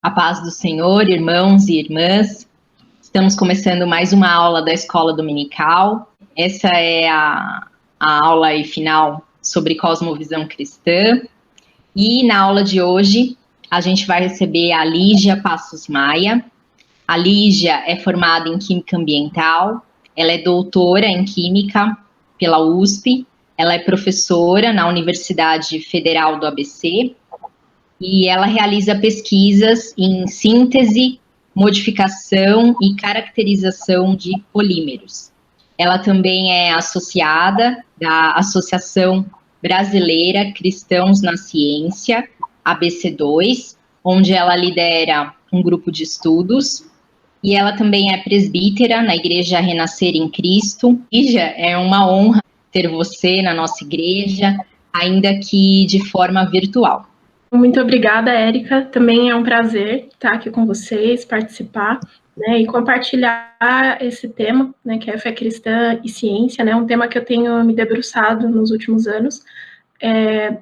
A paz do Senhor, irmãos e irmãs. Estamos começando mais uma aula da Escola Dominical. Essa é a aula final sobre cosmovisão cristã. E na aula de hoje, a gente vai receber a Lígia Passos Maia. A Lígia é formada em Química Ambiental, ela é doutora em Química pela USP, ela é professora na Universidade Federal do ABC, e ela realiza pesquisas em síntese, modificação e caracterização de polímeros. Ela também é associada da Associação Brasileira Cristãos na Ciência, ABC2, onde ela lidera um grupo de estudos, e ela também é presbítera na Igreja Renascer em Cristo. Lígia, é uma honra ter você na nossa igreja, ainda que de forma virtual. Muito obrigada, Érica. Também é um prazer estar aqui com vocês, participar, né, e compartilhar esse tema, né, que é fé cristã e ciência, né, um tema que eu tenho me debruçado nos últimos anos.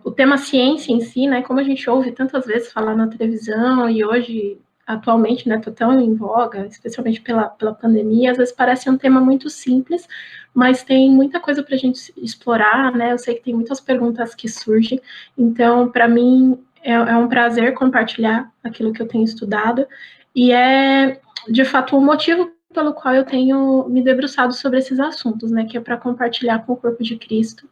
O tema ciência em si, né, como a gente ouve tantas vezes falar na televisão e hoje, atualmente, né, está tão em voga, especialmente pela pandemia, às vezes parece um tema muito simples, mas tem muita coisa para a gente explorar, né, eu sei que tem muitas perguntas que surgem, então, para mim, é um prazer compartilhar aquilo que eu tenho estudado, e é, de fato, o motivo pelo qual eu tenho me debruçado sobre esses assuntos, né, que é para compartilhar com o corpo de Cristo,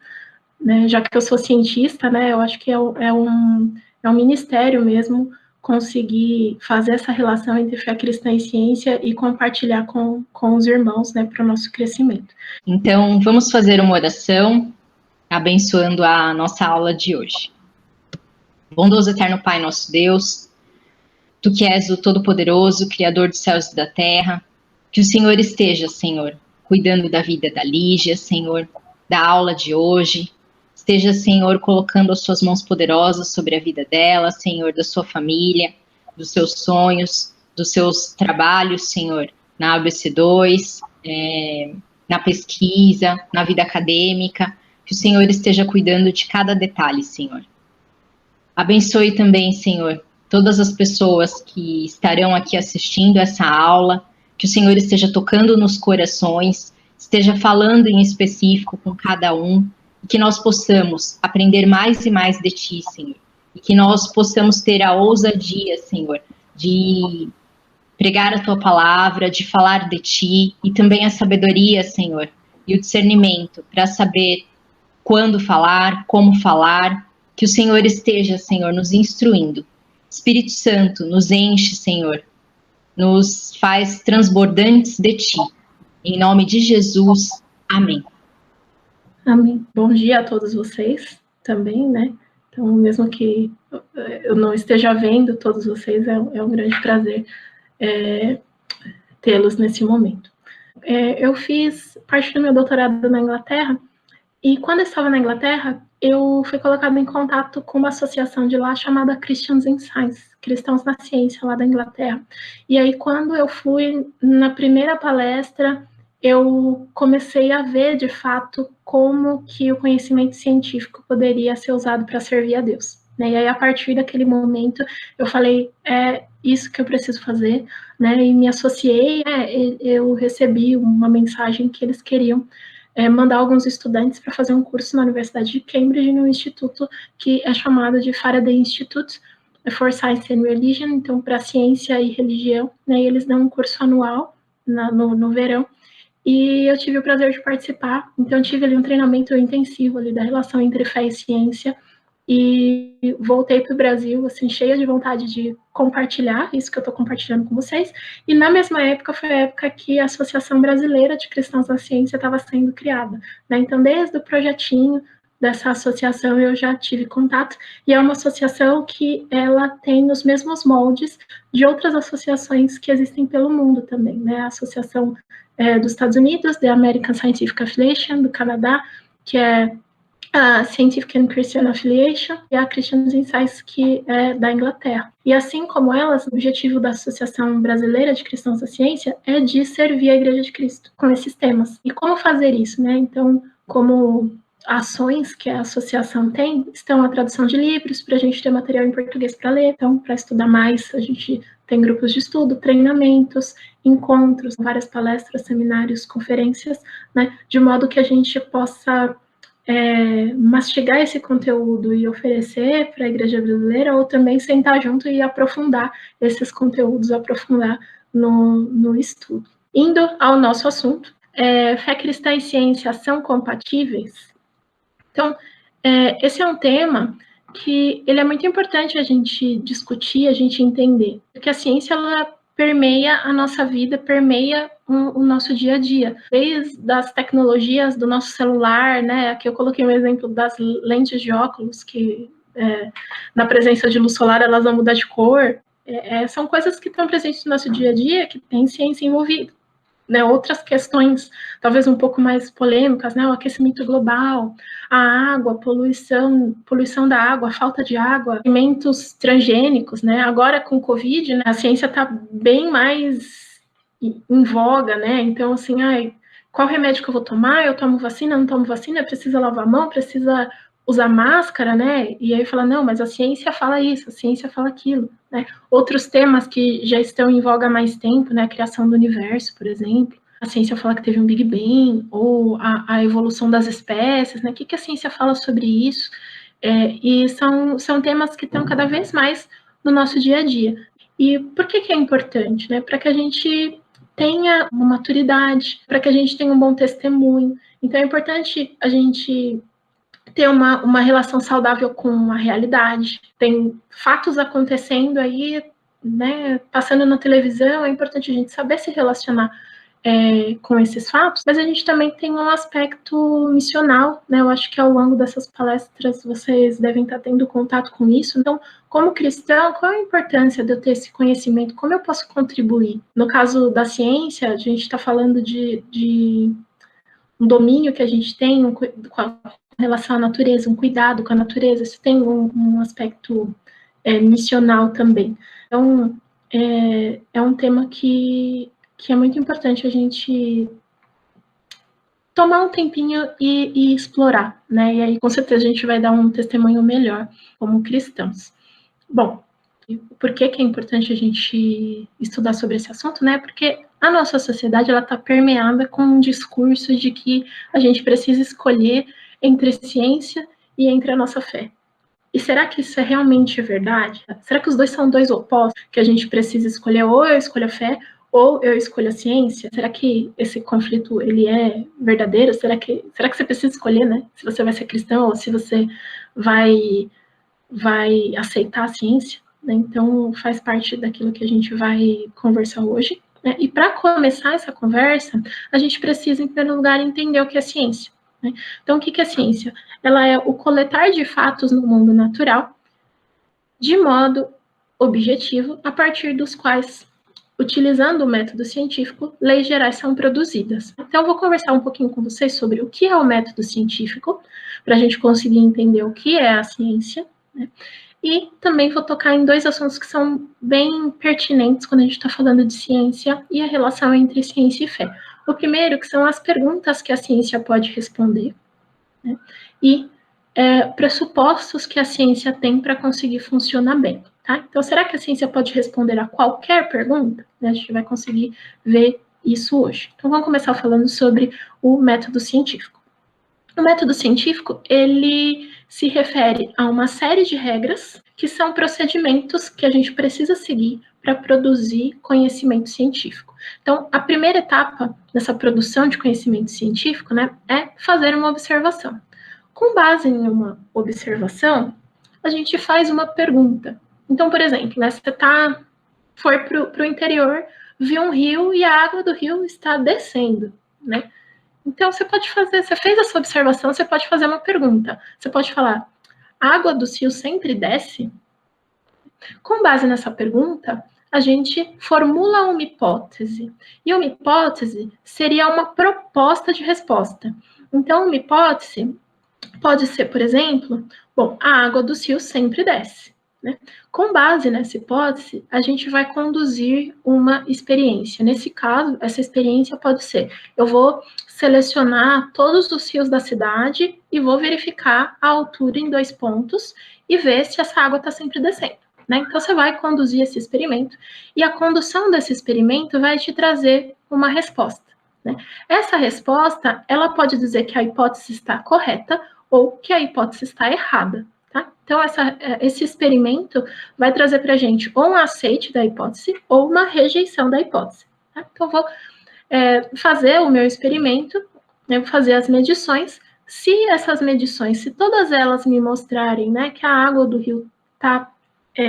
né, já que eu sou cientista, né, eu acho que é um ministério mesmo conseguir fazer essa relação entre fé cristã e ciência e compartilhar com os irmãos, né, para o nosso crescimento. Então, vamos fazer uma oração abençoando a nossa aula de hoje. Bondoso eterno Pai, nosso Deus, Tu que és o Todo-Poderoso, Criador dos céus e da terra, que o Senhor esteja, Senhor, cuidando da vida da Lígia, Senhor, da aula de hoje, esteja, Senhor, colocando as suas mãos poderosas sobre a vida dela, Senhor, da sua família, dos seus sonhos, dos seus trabalhos, Senhor, na ABC2, na pesquisa, na vida acadêmica, que o Senhor esteja cuidando de cada detalhe, Senhor. Abençoe também, Senhor, todas as pessoas que estarão aqui assistindo essa aula, que o Senhor esteja tocando nos corações, esteja falando em específico com cada um, e que nós possamos aprender mais e mais de Ti, Senhor, e que nós possamos ter a ousadia, Senhor, de pregar a Tua palavra, de falar de Ti, e também a sabedoria, Senhor, e o discernimento para saber quando falar, como falar, que o Senhor esteja, Senhor, nos instruindo. Espírito Santo, nos enche, Senhor, nos faz transbordantes de Ti. Em nome de Jesus, amém. Amém. Bom dia a todos vocês também, né? Então, mesmo que eu não esteja vendo todos vocês, é um grande prazer tê-los nesse momento. Eu fiz parte do meu doutorado na Inglaterra, e quando eu estava na Inglaterra, eu fui colocada em contato com uma associação de lá chamada Christians in Science, Cristãos na Ciência, lá da Inglaterra. E aí, quando eu fui na primeira palestra, eu comecei a ver, de fato, como que o conhecimento científico poderia ser usado para servir a Deus. Né? E aí, a partir daquele momento, eu falei, é isso que eu preciso fazer, né? E me associei, eu recebi uma mensagem que eles queriam mandar alguns estudantes para fazer um curso na Universidade de Cambridge, no instituto que é chamado de Faraday Institute for Science and Religion, então para ciência e religião, né, e eles dão um curso anual no verão, e eu tive o prazer de participar, então eu tive ali um treinamento intensivo ali da relação entre fé e ciência, e voltei para o Brasil, assim, cheia de vontade de compartilhar isso que eu estou compartilhando com vocês, e na mesma época foi a época que a Associação Brasileira de Cristãos na Ciência estava sendo criada, né? Então, desde o projetinho dessa associação eu já tive contato, e é uma associação que ela tem os mesmos moldes de outras associações que existem pelo mundo também, né? A Associação dos Estados Unidos, The American Scientific Affiliation, do Canadá, que é a Scientific and Christian Affiliation e a Christians in Science, que é da Inglaterra. E assim como elas, o objetivo da Associação Brasileira de Cristãos da Ciência é de servir a Igreja de Cristo com esses temas. E como fazer isso, né? Então, como ações que a associação tem, estão a tradução de livros, para a gente ter material em português para ler, então, para estudar mais, a gente tem grupos de estudo, treinamentos, encontros, várias palestras, seminários, conferências, né, de modo que a gente possa mastigar esse conteúdo e oferecer para a igreja brasileira, ou também sentar junto e aprofundar esses conteúdos, aprofundar no estudo. Indo ao nosso assunto, fé cristã e ciência são compatíveis? Então, esse é um tema que ele é muito importante a gente discutir, a gente entender, porque a ciência, ela permeia a nossa vida, permeia o nosso dia a dia, desde as tecnologias do nosso celular, né, aqui eu coloquei um exemplo das lentes de óculos, que na presença de luz solar elas vão mudar de cor, são coisas que estão presentes no nosso dia a dia, que tem ciência envolvida. Né, outras questões, talvez um pouco mais polêmicas, né, o aquecimento global, a água, poluição da água, falta de água, alimentos transgênicos, né, agora com o Covid, né, a ciência está bem mais em voga, né, então assim, qual remédio que eu vou tomar? Eu tomo vacina, não tomo vacina? Precisa lavar a mão? Precisa usar máscara, né? E aí fala, não, mas a ciência fala isso, a ciência fala aquilo, né? Outros temas que já estão em voga há mais tempo, né? A criação do universo, por exemplo. A ciência fala que teve um Big Bang, ou a evolução das espécies, né? O que a ciência fala sobre isso? E são temas que estão cada vez mais no nosso dia a dia. E por que é importante, né? Para que a gente tenha uma maturidade, para que a gente tenha um bom testemunho. Então é importante a gente ter uma relação saudável com a realidade. Tem fatos acontecendo aí, né, passando na televisão, é importante a gente saber se relacionar com esses fatos, mas a gente também tem um aspecto missional, né, eu acho que ao longo dessas palestras vocês devem estar tendo contato com isso. Então, como cristão, qual a importância de eu ter esse conhecimento? Como eu posso contribuir? No caso da ciência, a gente está falando de um domínio que a gente tem com relação à natureza, um cuidado com a natureza, isso tem um aspecto missional também. Então, é um tema que é muito importante a gente tomar um tempinho e explorar, né? E aí, com certeza, a gente vai dar um testemunho melhor como cristãos. Bom, por que é importante a gente estudar sobre esse assunto, né? Porque a nossa sociedade, ela está permeada com um discurso de que a gente precisa escolher entre ciência e entre a nossa fé. E será que isso é realmente verdade? Será que os dois são dois opostos, que a gente precisa escolher, ou eu escolho a fé, ou eu escolho a ciência? Será que esse conflito, ele é verdadeiro? Será que você precisa escolher, né? Se você vai ser cristão ou se você vai aceitar a ciência? Né? Então, faz parte daquilo que a gente vai conversar hoje. Né? E para começar essa conversa, a gente precisa, em primeiro lugar, entender o que é ciência. Né? Então, o que é ciência? Ela é o coletar de fatos no mundo natural, de modo objetivo, a partir dos quais, utilizando o método científico, leis gerais são produzidas. Então, eu vou conversar um pouquinho com vocês sobre o que é o método científico, para a gente conseguir entender o que é a ciência, né? E também vou tocar em dois assuntos que são bem pertinentes quando a gente está falando de ciência e a relação entre ciência e fé. O primeiro, que são as perguntas que a ciência pode responder, né? E pressupostos que a ciência tem para conseguir funcionar bem. Tá? Então, será que a ciência pode responder a qualquer pergunta? A gente vai conseguir ver isso hoje. Então, vamos começar falando sobre o método científico. O método científico, ele se refere a uma série de regras que são procedimentos que a gente precisa seguir para produzir conhecimento científico. Então, a primeira etapa dessa produção de conhecimento científico, né, é fazer uma observação. Com base em uma observação, a gente faz uma pergunta. Então, por exemplo, né, você foi para o interior, viu um rio e a água do rio está descendo, né? Então, você fez essa observação, você pode fazer uma pergunta. Você pode falar, a água do rio sempre desce? Com base nessa pergunta, a gente formula uma hipótese. E uma hipótese seria uma proposta de resposta. Então, uma hipótese pode ser, por exemplo, bom, a água do rio sempre desce. Né? Com base nessa hipótese, a gente vai conduzir uma experiência. Nesse caso, essa experiência pode ser, eu vou selecionar todos os rios da cidade e vou verificar a altura em 2 pontos e ver se essa água está sempre descendo. né? Então, você vai conduzir esse experimento e a condução desse experimento vai te trazer uma resposta, né? Essa resposta, ela pode dizer que a hipótese está correta ou que a hipótese está errada, tá? Então, esse experimento vai trazer para a gente ou um aceite da hipótese ou uma rejeição da hipótese, tá? Então, eu vou fazer o meu experimento, eu vou fazer as medições. Se essas medições, se todas elas me mostrarem, né, que a água do rio está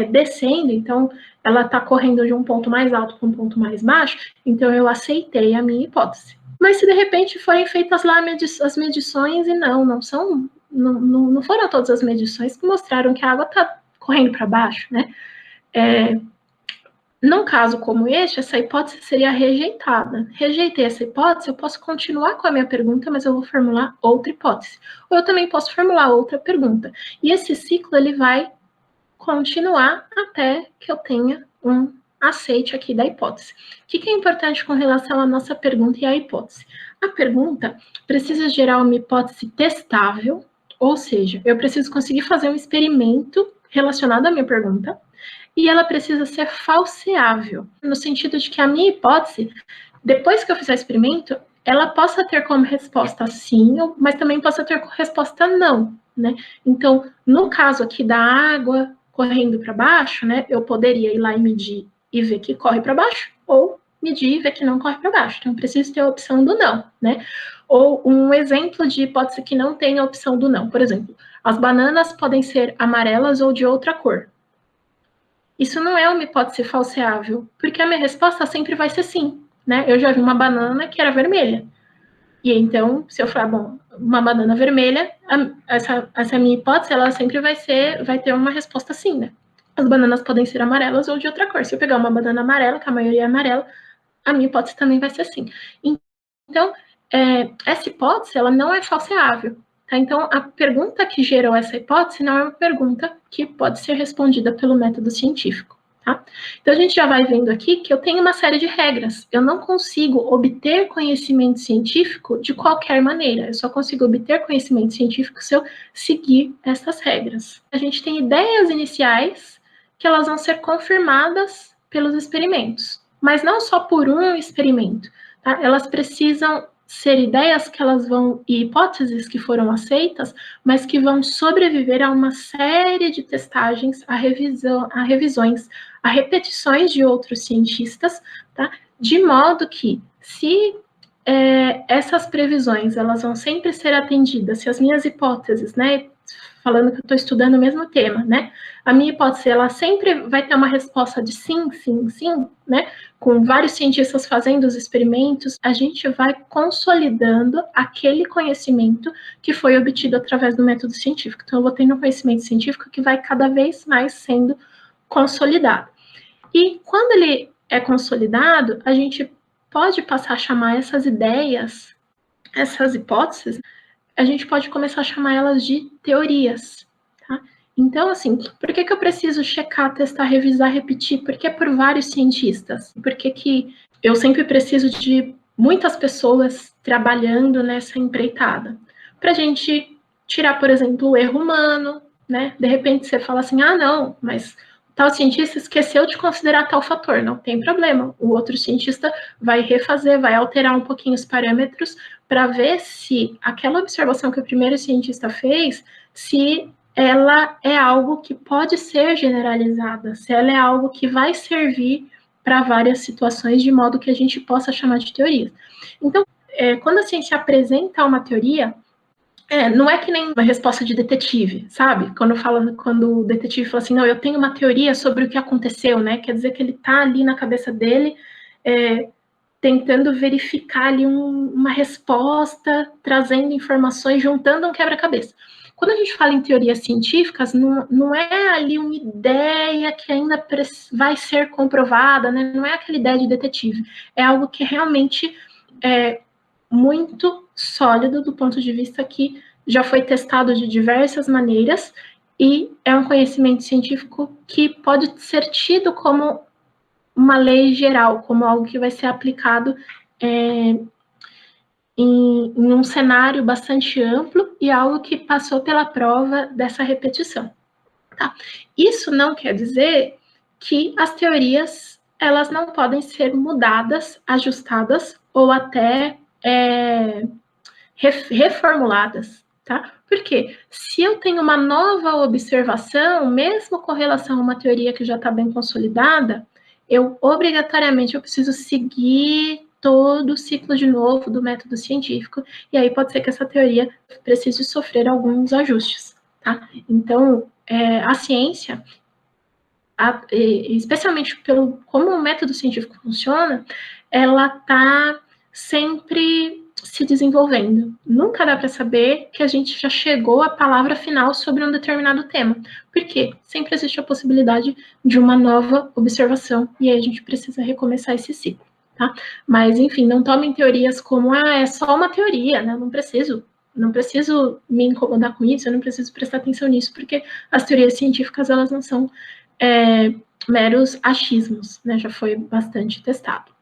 descendo, então ela está correndo de um ponto mais alto para um ponto mais baixo, então eu aceitei a minha hipótese. Mas se de repente forem feitas lá as medições e não foram todas as medições que mostraram que a água está correndo para baixo, né? Num caso como este, essa hipótese seria rejeitada. Rejeitei essa hipótese, eu posso continuar com a minha pergunta, mas eu vou formular outra hipótese. Ou eu também posso formular outra pergunta. E esse ciclo, ele vai continuar até que eu tenha um aceite aqui da hipótese. O que é importante com relação à nossa pergunta e à hipótese? A pergunta precisa gerar uma hipótese testável, ou seja, eu preciso conseguir fazer um experimento relacionado à minha pergunta, e ela precisa ser falseável, no sentido de que a minha hipótese, depois que eu fizer o experimento, ela possa ter como resposta sim, mas também possa ter como resposta não, né? Então, no caso aqui da água correndo para baixo, né, eu poderia ir lá e medir e ver que corre para baixo, ou medir e ver que não corre para baixo. Então, eu preciso ter a opção do não, né? Ou um exemplo de hipótese que não tem a opção do não. Por exemplo, as bananas podem ser amarelas ou de outra cor. Isso não é uma hipótese falseável, porque a minha resposta sempre vai ser sim, né? Eu já vi uma banana que era vermelha. E então, se eu falar, bom, uma banana vermelha, essa minha hipótese, ela sempre vai ter uma resposta sim, né? As bananas podem ser amarelas ou de outra cor. Se eu pegar uma banana amarela, que a maioria é amarela, a minha hipótese também vai ser sim. Então, essa hipótese, ela não é falseável. Tá? Então, a pergunta que gerou essa hipótese não é uma pergunta que pode ser respondida pelo método científico. Tá? Então, a gente já vai vendo aqui que eu tenho uma série de regras. Eu não consigo obter conhecimento científico de qualquer maneira. Eu só consigo obter conhecimento científico se eu seguir essas regras. A gente tem ideias iniciais que elas vão ser confirmadas pelos experimentos. Mas não só por um experimento. Tá? Elas precisam ser ideias que elas vão, e hipóteses que foram aceitas, mas que vão sobreviver a uma série de testagens, a revisões, a repetições de outros cientistas, tá? De modo que, se essas previsões, elas vão sempre ser atendidas, se as minhas hipóteses, né, falando que eu estou estudando o mesmo tema, né? A minha hipótese, ela sempre vai ter uma resposta de sim, sim, sim, né? Com vários cientistas fazendo os experimentos, a gente vai consolidando aquele conhecimento que foi obtido através do método científico. Então, eu vou tendo um conhecimento científico que vai cada vez mais sendo consolidado. E quando ele é consolidado, a gente pode passar a chamar essas ideias, essas hipóteses, a gente pode começar a chamar elas de teorias, tá? Então, assim, por que eu preciso checar, testar, revisar, repetir? Porque é por vários cientistas. Por que eu sempre preciso de muitas pessoas trabalhando nessa empreitada? Para a gente tirar, por exemplo, o erro humano, né? De repente você fala assim, não, mas tal cientista esqueceu de considerar tal fator. Não tem problema. O outro cientista vai refazer, vai alterar um pouquinho os parâmetros para ver se aquela observação que o primeiro cientista fez, se ela é algo que pode ser generalizada, se ela é algo que vai servir para várias situações, de modo que a gente possa chamar de teoria. Então, quando a ciência apresenta uma teoria, não é que nem uma resposta de detetive, sabe? Quando o detetive fala assim, não, eu tenho uma teoria sobre o que aconteceu, né? Quer dizer que ele está ali na cabeça dele, tentando verificar ali uma resposta, trazendo informações, juntando um quebra-cabeça. Quando a gente fala em teorias científicas, não é ali uma ideia que ainda vai ser comprovada, né? Não é aquela ideia de detetive. É algo que realmente é muito sólido do ponto de vista que já foi testado de diversas maneiras e é um conhecimento científico que pode ser tido como uma lei geral, como algo que vai ser aplicado em um cenário bastante amplo e algo que passou pela prova dessa repetição. Tá? Isso não quer dizer que as teorias elas não podem ser mudadas, ajustadas ou até reformuladas, tá? Porque se eu tenho uma nova observação, mesmo com relação a uma teoria que já está bem consolidada, eu obrigatoriamente preciso seguir todo o ciclo de novo do método científico, e aí pode ser que essa teoria precise sofrer alguns ajustes, tá? Então, a ciência, especialmente pelo como o método científico funciona, ela está sempre se desenvolvendo. Nunca dá para saber que a gente já chegou à palavra final sobre um determinado tema. Por quê? Sempre existe a possibilidade de uma nova observação, e aí a gente precisa recomeçar esse ciclo, tá? Mas, enfim, não tomem teorias como, é só uma teoria, né? Não preciso me incomodar com isso, eu não preciso prestar atenção nisso, porque as teorias científicas, elas não são meros achismos, né? Já foi bastante testado.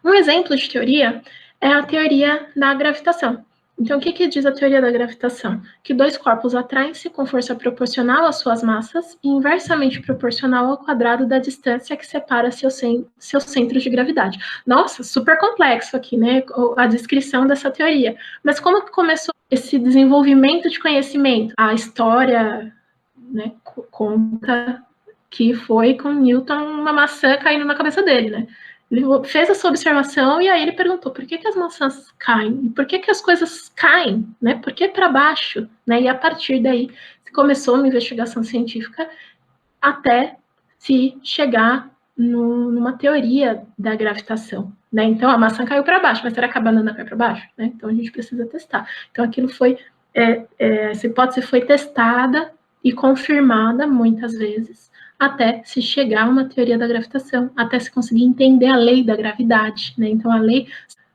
Um exemplo de teoria é a teoria da gravitação. Então, o que diz a teoria da gravitação? Que dois corpos atraem-se com força proporcional às suas massas e inversamente proporcional ao quadrado da distância que separa seus centros de gravidade. Nossa, super complexo aqui, né? A descrição dessa teoria. Mas como que começou esse desenvolvimento de conhecimento? A história, né, conta que foi com Newton uma maçã caindo na cabeça dele, né? Ele fez essa observação e aí ele perguntou por que as maçãs caem? Por que as coisas caem? Né? Por que para baixo? Né? E a partir daí começou uma investigação científica até se chegar numa teoria da gravitação. Né? Então a maçã caiu para baixo, mas será que a banana cai para baixo? Né? Então a gente precisa testar. Então aquilo foi, essa hipótese foi testada e confirmada muitas vezes, até se chegar a uma teoria da gravitação, até se conseguir entender a lei da gravidade, né? Então, a lei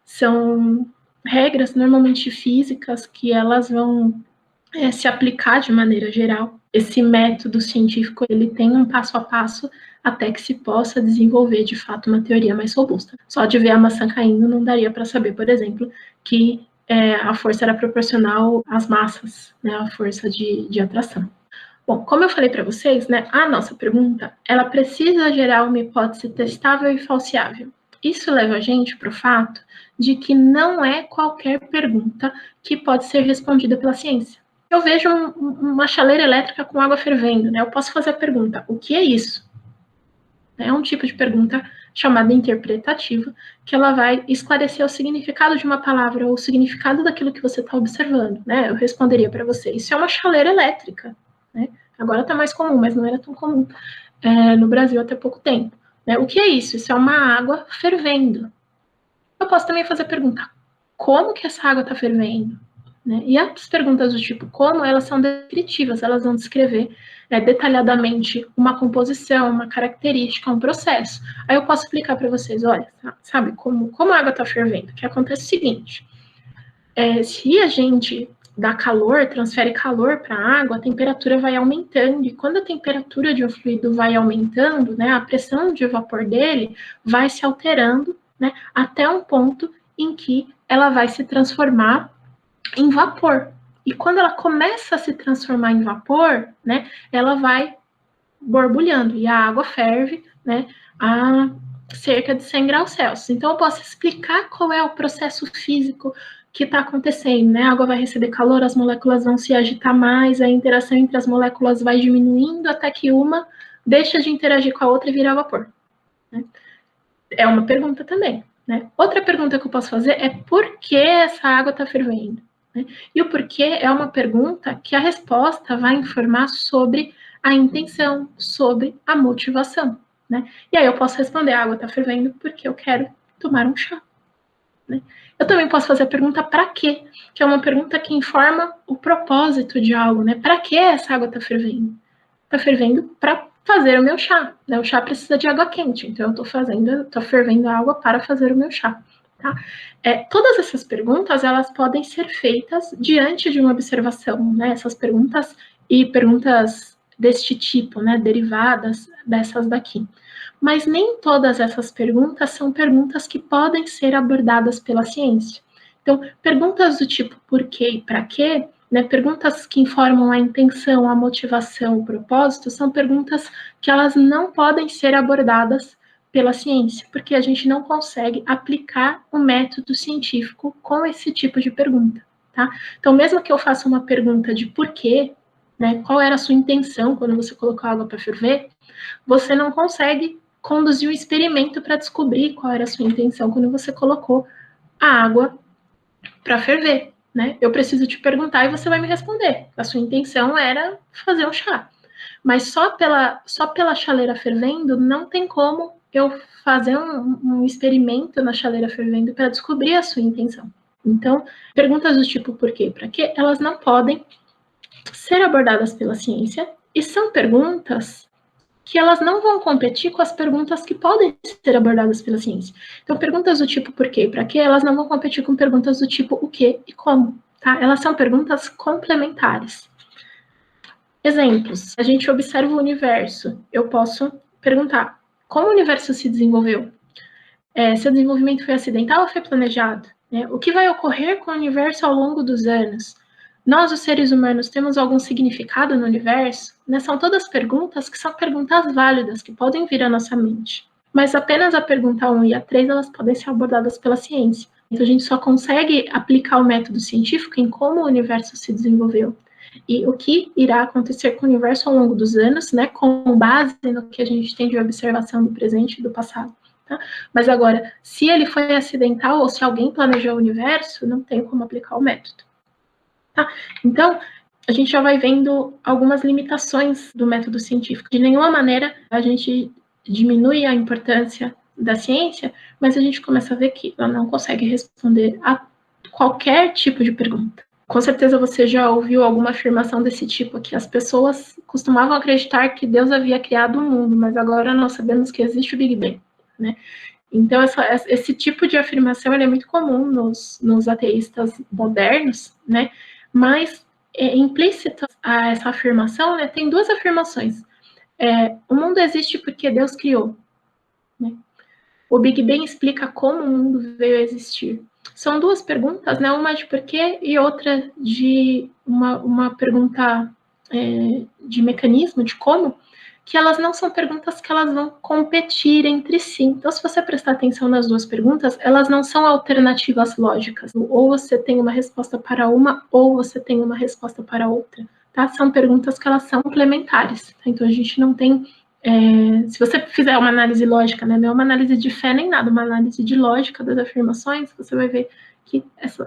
são regras normalmente físicas que elas vão se aplicar de maneira geral. Esse método científico, ele tem um passo a passo até que se possa desenvolver, de fato, uma teoria mais robusta. Só de ver a maçã caindo, não daria para saber, por exemplo, que a força era proporcional às massas, né? A força de atração. Bom, como eu falei para vocês, né, a nossa pergunta, ela precisa gerar uma hipótese testável e falseável. Isso leva a gente para o fato de que não é qualquer pergunta que pode ser respondida pela ciência. Eu vejo uma chaleira elétrica com água fervendo, né? Eu posso fazer a pergunta, o que é isso? É um tipo de pergunta chamada interpretativa, que ela vai esclarecer o significado de uma palavra ou o significado daquilo que você está observando, né? Eu responderia para você, isso é uma chaleira elétrica, né? Agora está mais comum, mas não era tão comum no Brasil até pouco tempo. Né? O que é isso? Isso é uma água fervendo. Eu posso também fazer a pergunta, como que essa água está fervendo? Né? E as perguntas do tipo como, elas são descritivas, elas vão descrever detalhadamente uma composição, uma característica, um processo. Aí eu posso explicar para vocês, olha, sabe, como a água está fervendo? O que acontece é o seguinte, se a gente dá calor, transfere calor para a água, a temperatura vai aumentando, e quando a temperatura de um fluido vai aumentando, né, a pressão de vapor dele vai se alterando, né, até um ponto em que ela vai se transformar em vapor. E quando ela começa a se transformar em vapor, né, ela vai borbulhando, e a água ferve, né, a cerca de 100 graus Celsius. Então, eu posso explicar qual é o processo físico que está acontecendo, né? A água vai receber calor, as moléculas vão se agitar mais, a interação entre as moléculas vai diminuindo até que uma deixa de interagir com a outra e vira vapor. Né? É uma pergunta também. Né? Outra pergunta que eu posso fazer é por que essa água está fervendo? Né? E o porquê é uma pergunta que a resposta vai informar sobre a intenção, sobre a motivação. Né? E aí eu posso responder, a água está fervendo porque eu quero tomar um chá. Né? Eu também posso fazer a pergunta para quê? Que é uma pergunta que informa o propósito de algo, né? Para que essa água está fervendo? Está fervendo para fazer o meu chá. Né? O chá precisa de água quente, então eu estou fervendo a água para fazer o meu chá. Tá? Todas essas perguntas, elas podem ser feitas diante de uma observação, né? Essas perguntas e perguntas deste tipo, né? Derivadas dessas daqui. Mas nem todas essas perguntas são perguntas que podem ser abordadas pela ciência. Então, perguntas do tipo por quê e para quê, né? Perguntas que informam a intenção, a motivação, o propósito, são perguntas que elas não podem ser abordadas pela ciência, porque a gente não consegue aplicar o método científico com esse tipo de pergunta, tá? Então, mesmo que eu faça uma pergunta de porquê, né, qual era a sua intenção quando você colocou água para ferver, você não consegue conduzir um experimento para descobrir qual era a sua intenção quando você colocou a água para ferver, né? Eu preciso te perguntar e você vai me responder. A sua intenção era fazer um chá. Mas só pela chaleira fervendo, não tem como eu fazer um experimento na chaleira fervendo para descobrir a sua intenção. Então, perguntas do tipo por quê, para quê, elas não podem ser abordadas pela ciência e são perguntas que elas não vão competir com as perguntas que podem ser abordadas pela ciência. Então, perguntas do tipo por quê e para quê, elas não vão competir com perguntas do tipo o que e como, tá? Elas são perguntas complementares. Exemplos. A gente observa o universo. Eu posso perguntar como o universo se desenvolveu? Seu desenvolvimento foi acidental ou foi planejado? O que vai ocorrer com o universo ao longo dos anos? Nós, os seres humanos, temos algum significado no universo? São todas perguntas que são perguntas válidas, que podem vir à nossa mente. Mas apenas a pergunta 1 e a 3, elas podem ser abordadas pela ciência. Então, a gente só consegue aplicar o método científico em como o universo se desenvolveu. E o que irá acontecer com o universo ao longo dos anos, com base no que a gente tem de observação do presente e do passado. Tá? Mas agora, se ele foi acidental ou se alguém planejou o universo, não tem como aplicar o método. Tá? Então, a gente já vai vendo algumas limitações do método científico. De nenhuma maneira a gente diminui a importância da ciência, mas a gente começa a ver que ela não consegue responder a qualquer tipo de pergunta. Com certeza você já ouviu alguma afirmação desse tipo, que as pessoas costumavam acreditar que Deus havia criado o mundo, mas agora nós sabemos que existe o Big Bang, né? Então, esse tipo de afirmação é muito comum nos ateístas modernos, né? Mas implícita a essa afirmação, né, tem duas afirmações. O mundo existe porque Deus criou, né? O Big Bang explica como o mundo veio a existir. São duas perguntas, né? Uma de porquê e outra de uma pergunta de mecanismo, de como, que elas não são perguntas que elas vão competir entre si. Então, se você prestar atenção nas duas perguntas, elas não são alternativas lógicas. Ou você tem uma resposta para uma, ou você tem uma resposta para outra. Tá? São perguntas que elas são complementares. Tá? Então, a gente não tem... se você fizer uma análise lógica, né, não é uma análise de fé nem nada, uma análise de lógica das afirmações, você vai ver que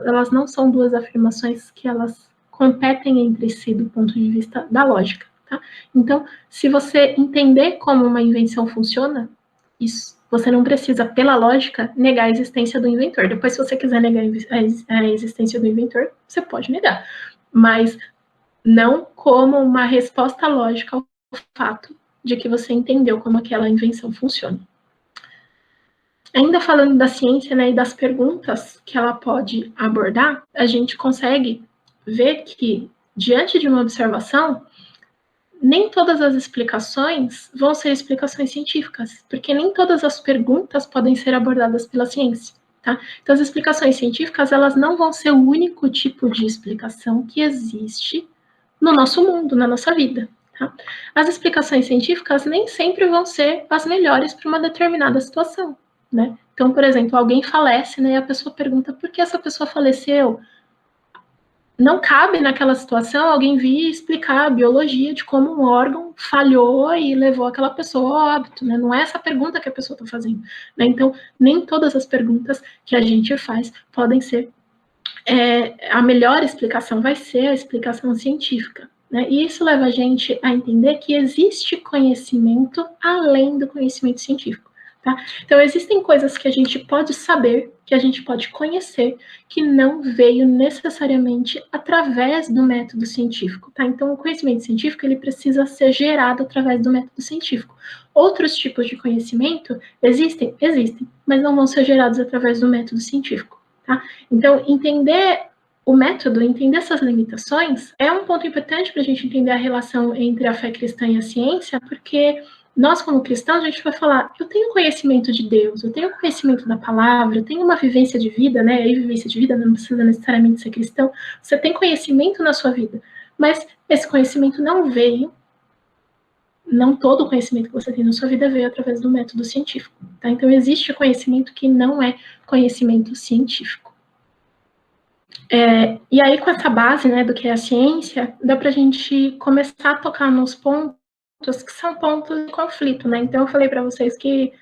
elas não são duas afirmações que elas competem entre si do ponto de vista da lógica. Tá? Então, se você entender como uma invenção funciona, isso, você não precisa, pela lógica, negar a existência do inventor. Depois, se você quiser negar a existência do inventor, você pode negar. Mas não como uma resposta lógica ao fato de que você entendeu como aquela invenção funciona. Ainda falando da ciência, né, e das perguntas que ela pode abordar, a gente consegue ver que, diante de uma observação, nem todas as explicações vão ser explicações científicas, porque nem todas as perguntas podem ser abordadas pela ciência. Tá? Então, as explicações científicas, elas não vão ser o único tipo de explicação que existe no nosso mundo, na nossa vida. Tá? As explicações científicas nem sempre vão ser as melhores para uma determinada situação. Né? Então, por exemplo, alguém falece, né, e a pessoa pergunta por que essa pessoa faleceu. Não cabe naquela situação alguém vir explicar a biologia de como um órgão falhou e levou aquela pessoa ao óbito, né? Não é essa pergunta que a pessoa está fazendo. Né? Então, nem todas as perguntas que a gente faz podem ser... a melhor explicação vai ser a explicação científica. Né? E isso leva a gente a entender que existe conhecimento além do conhecimento científico. Tá? Então, existem coisas que a gente pode saber, que a gente pode conhecer, que não veio necessariamente através do método científico. Tá? Então, o conhecimento científico ele precisa ser gerado através do método científico. Outros tipos de conhecimento existem, mas não vão ser gerados através do método científico. Tá? Então, entender o método, entender essas limitações, é um ponto importante para a gente entender a relação entre a fé cristã e a ciência, porque nós, como cristãos, a gente vai falar, eu tenho conhecimento de Deus, eu tenho conhecimento da palavra, eu tenho uma vivência de vida, né? E vivência de vida não precisa necessariamente ser cristão. Você tem conhecimento na sua vida, mas esse conhecimento não veio, não todo o conhecimento que você tem na sua vida veio através do método científico, tá? Então, existe conhecimento que não é conhecimento científico. E aí, com essa base, né, do que é a ciência, dá para a gente começar a tocar nos pontos que são pontos de conflito, né? Então, eu falei para vocês que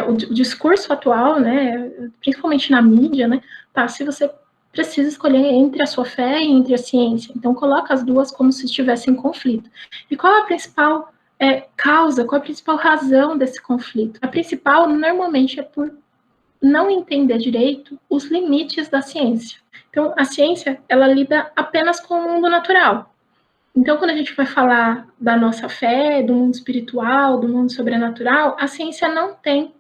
o discurso atual, né, principalmente na mídia, né, tá, se você precisa escolher entre a sua fé e entre a ciência, então coloca as duas como se estivessem em conflito. E qual é a principal causa, qual é a principal razão desse conflito? A principal, normalmente, é por não entender direito os limites da ciência. Então, a ciência, ela lida apenas com o mundo natural. Então, quando a gente vai falar da nossa fé, do mundo espiritual, do mundo sobrenatural, a ciência não tem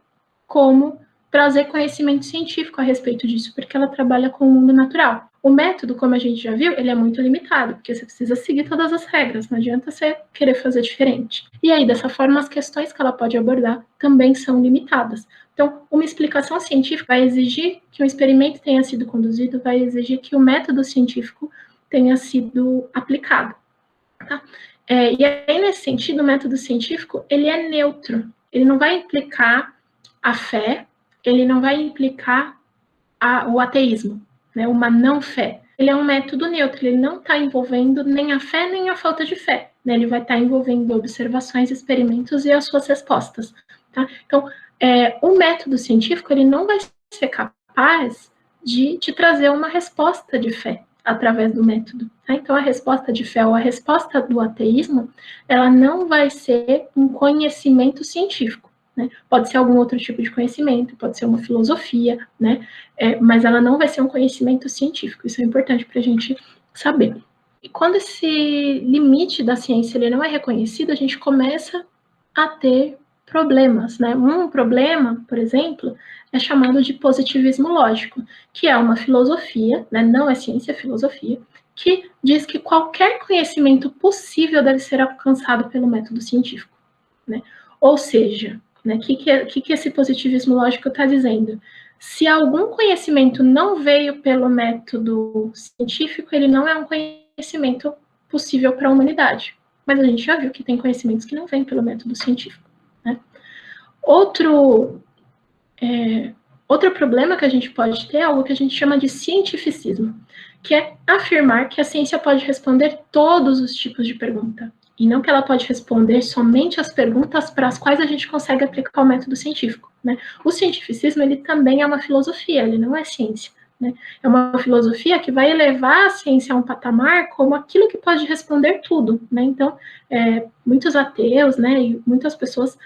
como trazer conhecimento científico a respeito disso, porque ela trabalha com o mundo natural. O método, como a gente já viu, ele é muito limitado, porque você precisa seguir todas as regras, não adianta você querer fazer diferente. E aí, dessa forma, as questões que ela pode abordar também são limitadas. Então, uma explicação científica vai exigir que um experimento tenha sido conduzido, vai exigir que o método científico tenha sido aplicado. Tá? E aí, nesse sentido, o método científico, ele é neutro. Ele não vai implicar a fé, ele não vai implicar o ateísmo, né, uma não fé. Ele é um método neutro, ele não está envolvendo nem a fé nem a falta de fé. Né? Ele vai estar envolvendo observações, experimentos e as suas respostas. Tá? Então, o método científico, ele não vai ser capaz de te trazer uma resposta de fé através do método. Tá? Então, a resposta de fé ou a resposta do ateísmo, ela não vai ser um conhecimento científico. Né? Pode ser algum outro tipo de conhecimento, pode ser uma filosofia, né? Mas ela não vai ser um conhecimento científico. Isso é importante para a gente saber. E quando esse limite da ciência ele não é reconhecido, a gente começa a ter problemas, né? Um problema, por exemplo, é chamado de positivismo lógico, que é uma filosofia, né? Não é ciência, é filosofia, que diz que qualquer conhecimento possível deve ser alcançado pelo método científico, né? Ou seja, né, que esse positivismo lógico está dizendo? Se algum conhecimento não veio pelo método científico, ele não é um conhecimento possível para a humanidade. Mas a gente já viu que tem conhecimentos que não vêm pelo método científico. Né? Outro problema que a gente pode ter é algo que a gente chama de cientificismo, que é afirmar que a ciência pode responder todos os tipos de pergunta, e não que ela pode responder somente as perguntas para as quais a gente consegue aplicar o método científico. Né? O cientificismo, ele também é uma filosofia, ele não é ciência. Né? É uma filosofia que vai elevar a ciência a um patamar como aquilo que pode responder tudo. Né? Então, muitos ateus, né, e muitas pessoas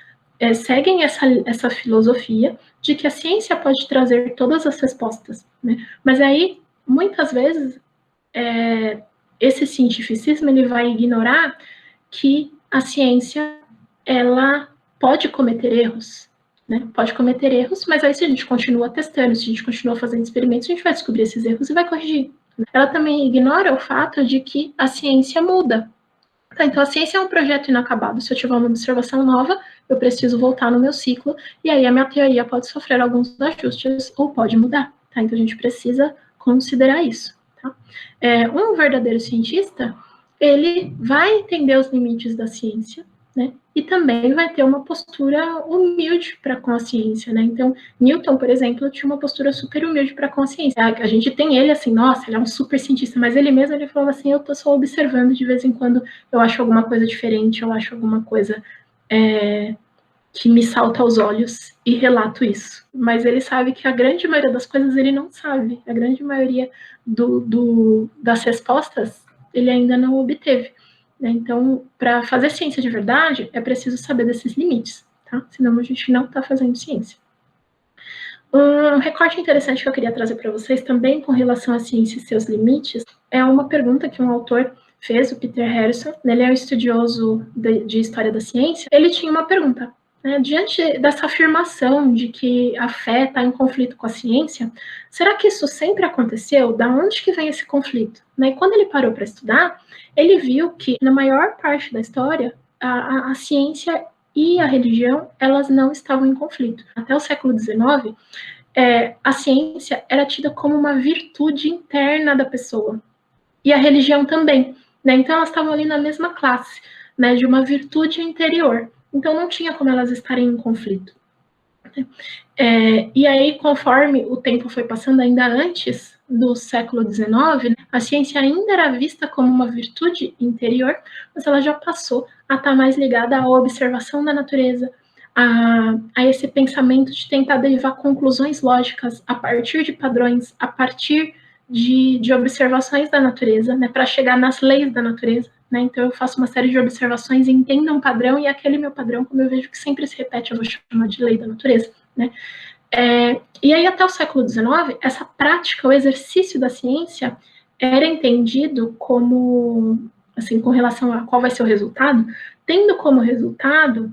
seguem essa filosofia de que a ciência pode trazer todas as respostas. Né? Mas aí, muitas vezes, esse cientificismo ele vai ignorar que a ciência, ela pode cometer erros, né? Pode cometer erros, mas aí se a gente continua testando, se a gente continua fazendo experimentos, a gente vai descobrir esses erros e vai corrigir. Ela também ignora o fato de que a ciência muda. Tá, então, a ciência é um projeto inacabado. Se eu tiver uma observação nova, eu preciso voltar no meu ciclo, e aí a minha teoria pode sofrer alguns ajustes ou pode mudar. Tá? Então, a gente precisa considerar isso. Tá? Um verdadeiro cientista, ele vai entender os limites da ciência, né? E também vai ter uma postura humilde para com a ciência, né? Então, Newton, por exemplo, tinha uma postura super humilde para com a ciência. A gente tem ele assim, nossa, ele é um super cientista, mas ele mesmo ele falava assim, eu tô só observando, de vez em quando eu acho alguma coisa diferente, eu acho alguma coisa que me salta aos olhos e relato isso. Mas ele sabe que a grande maioria das coisas ele não sabe. A grande maioria das respostas ele ainda não obteve. Né? Então, para fazer ciência de verdade, é preciso saber desses limites. Tá? Senão a gente não está fazendo ciência. Um recorte interessante que eu queria trazer para vocês também com relação à ciência e seus limites é uma pergunta que um autor fez, o Peter Harrison. Ele é um estudioso de história da ciência. Ele tinha uma pergunta. Né? Diante dessa afirmação de que a fé está em conflito com a ciência, será que isso sempre aconteceu? Da onde que vem esse conflito? Né? E quando ele parou para estudar, ele viu que, na maior parte da história, a ciência e a religião, elas não estavam em conflito. Até o século XIX, a ciência era tida como uma virtude interna da pessoa, e a religião também, né? Então elas estavam ali na mesma classe, né, de uma virtude interior. Então não tinha como elas estarem em conflito. E aí, conforme o tempo foi passando, ainda antes do século XIX, né, a ciência ainda era vista como uma virtude interior, mas ela já passou a estar mais ligada à observação da natureza, a esse pensamento de tentar derivar conclusões lógicas a partir de padrões, a partir de observações da natureza, né, para chegar nas leis da natureza. Né? Então, eu faço uma série de observações e entendo um padrão, e aquele meu padrão, como eu vejo que sempre se repete, eu vou chamar de lei da natureza. Né? E aí, até o século XIX, essa prática, o exercício da ciência, era entendido como, assim, com relação a qual vai ser o resultado, tendo como resultado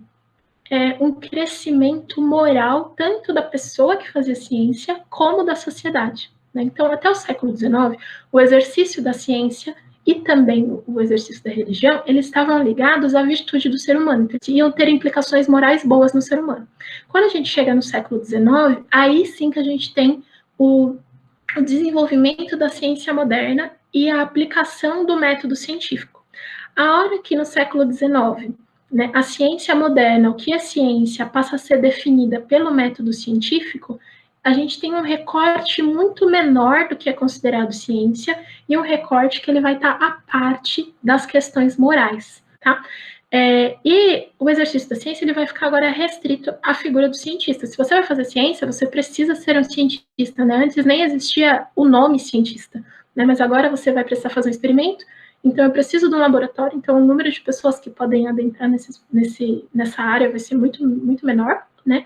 um crescimento moral, tanto da pessoa que fazia ciência, como da sociedade. Né? Então, até o século XIX, o exercício da ciência e também o exercício da religião, eles estavam ligados à virtude do ser humano, então, iam ter implicações morais boas no ser humano. Quando a gente chega no século XIX, aí sim que a gente tem o desenvolvimento da ciência moderna e a aplicação do método científico. A hora que no século XIX, né, a ciência moderna, o que é ciência, passa a ser definida pelo método científico, a gente tem um recorte muito menor do que é considerado ciência e um recorte que ele vai estar à parte das questões morais, tá? E o exercício da ciência ele vai ficar agora restrito à figura do cientista. Se você vai fazer ciência, você precisa ser um cientista, né? Antes nem existia o nome cientista, né? Mas agora você vai precisar fazer um experimento, então eu preciso de um laboratório, então o número de pessoas que podem adentrar nessa área vai ser muito, muito menor, né?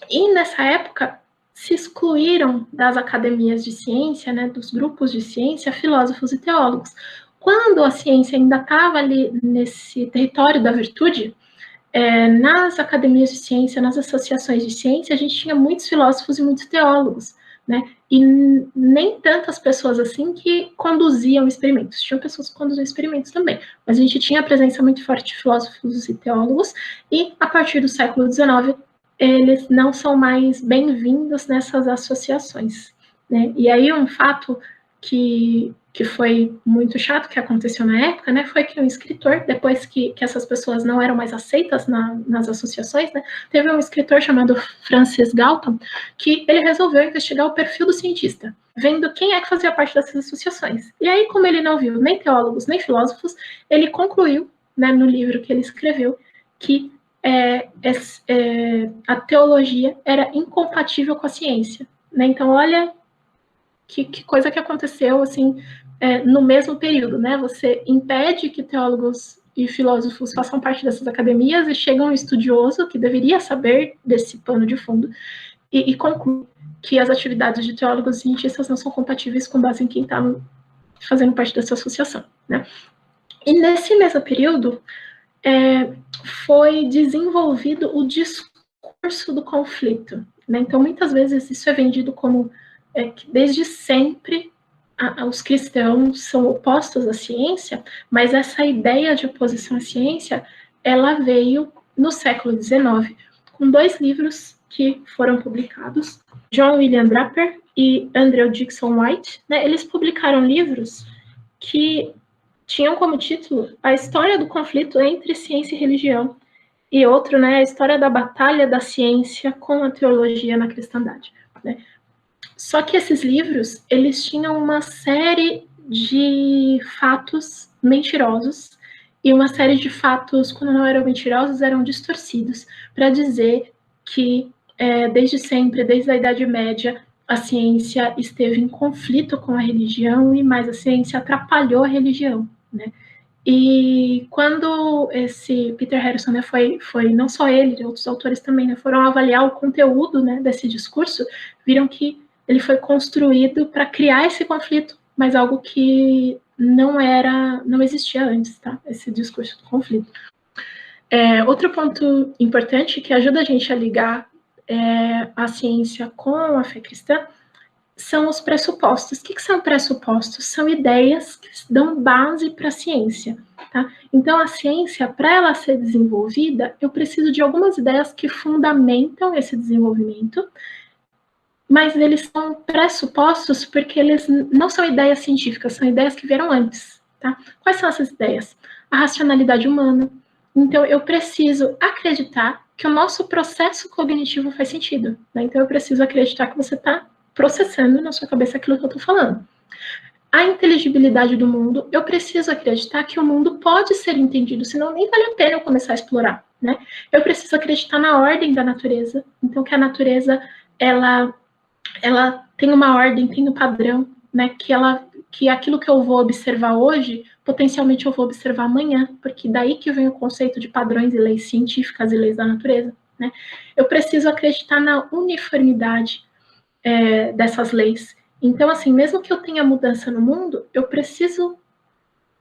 E nessa época se excluíram das academias de ciência, né, dos grupos de ciência, filósofos e teólogos. Quando a ciência ainda estava ali nesse território da virtude, nas academias de ciência, nas associações de ciência, a gente tinha muitos filósofos e muitos teólogos, né? E nem tantas pessoas assim que conduziam experimentos. Tinham pessoas que conduziam experimentos também, mas a gente tinha a presença muito forte de filósofos e teólogos, e a partir do século XIX, eles não são mais bem-vindos nessas associações, né? E aí um fato que foi muito chato que aconteceu na época, né, foi que um escritor, depois que essas pessoas não eram mais aceitas nas associações, né, teve um escritor chamado Francis Galton, que ele resolveu investigar o perfil do cientista, vendo quem é que fazia parte dessas associações. E aí, como ele não viu nem teólogos, nem filósofos, ele concluiu, né, no livro que ele escreveu, que a teologia era incompatível com a ciência. Né? Então, olha que coisa que aconteceu, assim, no mesmo período, né? Você impede que teólogos e filósofos façam parte dessas academias e chega um estudioso que deveria saber desse pano de fundo e conclui que as atividades de teólogos e cientistas não são compatíveis com base em quem está fazendo parte dessa associação, né? E nesse mesmo período foi desenvolvido o discurso do conflito, né? Então, muitas vezes isso é vendido como que desde sempre os cristãos são opostos à ciência, mas essa ideia de oposição à ciência, ela veio no século XIX, com 2 livros que foram publicados, John William Draper e Andrew Dickson White, né? Eles publicaram livros que tinham como título A História do Conflito entre Ciência e Religião, e outro, né, a História da Batalha da Ciência com a Teologia na Cristandade, né? Só que esses livros, eles tinham uma série de fatos mentirosos e uma série de fatos, quando não eram mentirosos, eram distorcidos, para dizer que, desde sempre, desde a Idade Média, a ciência esteve em conflito com a religião e mais, a ciência atrapalhou a religião, né? E quando esse Peter Harrison, né, foi não só ele, outros autores também, né, foram avaliar o conteúdo, né, desse discurso, viram que ele foi construído para criar esse conflito, mas algo que não existia antes, tá? Esse discurso do conflito. Outro ponto importante que ajuda a gente a ligar a ciência com a fé cristã são os pressupostos. O que são pressupostos? São ideias que dão base para a ciência. Tá? Então, a ciência, para ela ser desenvolvida, eu preciso de algumas ideias que fundamentam esse desenvolvimento, mas eles são pressupostos porque eles não são ideias científicas, são ideias que vieram antes. Tá? Quais são essas ideias? A racionalidade humana. Então, eu preciso acreditar que o nosso processo cognitivo faz sentido. Né? Então, eu preciso acreditar que você está processando na sua cabeça aquilo que eu estou falando. A inteligibilidade do mundo, eu preciso acreditar que o mundo pode ser entendido, senão nem vale a pena eu começar a explorar, né? Eu preciso acreditar na ordem da natureza, então que a natureza, ela tem uma ordem, tem um padrão, né? Que aquilo que eu vou observar hoje, potencialmente eu vou observar amanhã, porque daí que vem o conceito de padrões e leis científicas e leis da natureza, né? Eu preciso acreditar na uniformidade dessas leis. Então, assim, mesmo que eu tenha mudança no mundo, eu preciso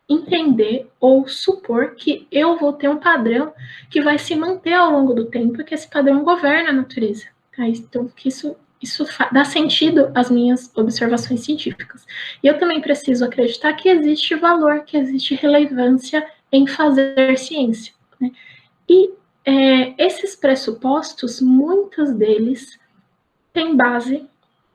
entender ou supor que eu vou ter um padrão que vai se manter ao longo do tempo e que esse padrão governa a natureza. Tá? Então, que isso dá sentido às minhas observações científicas. E eu também preciso acreditar que existe valor, que existe relevância em fazer ciência. Né? E esses pressupostos, muitos deles têm base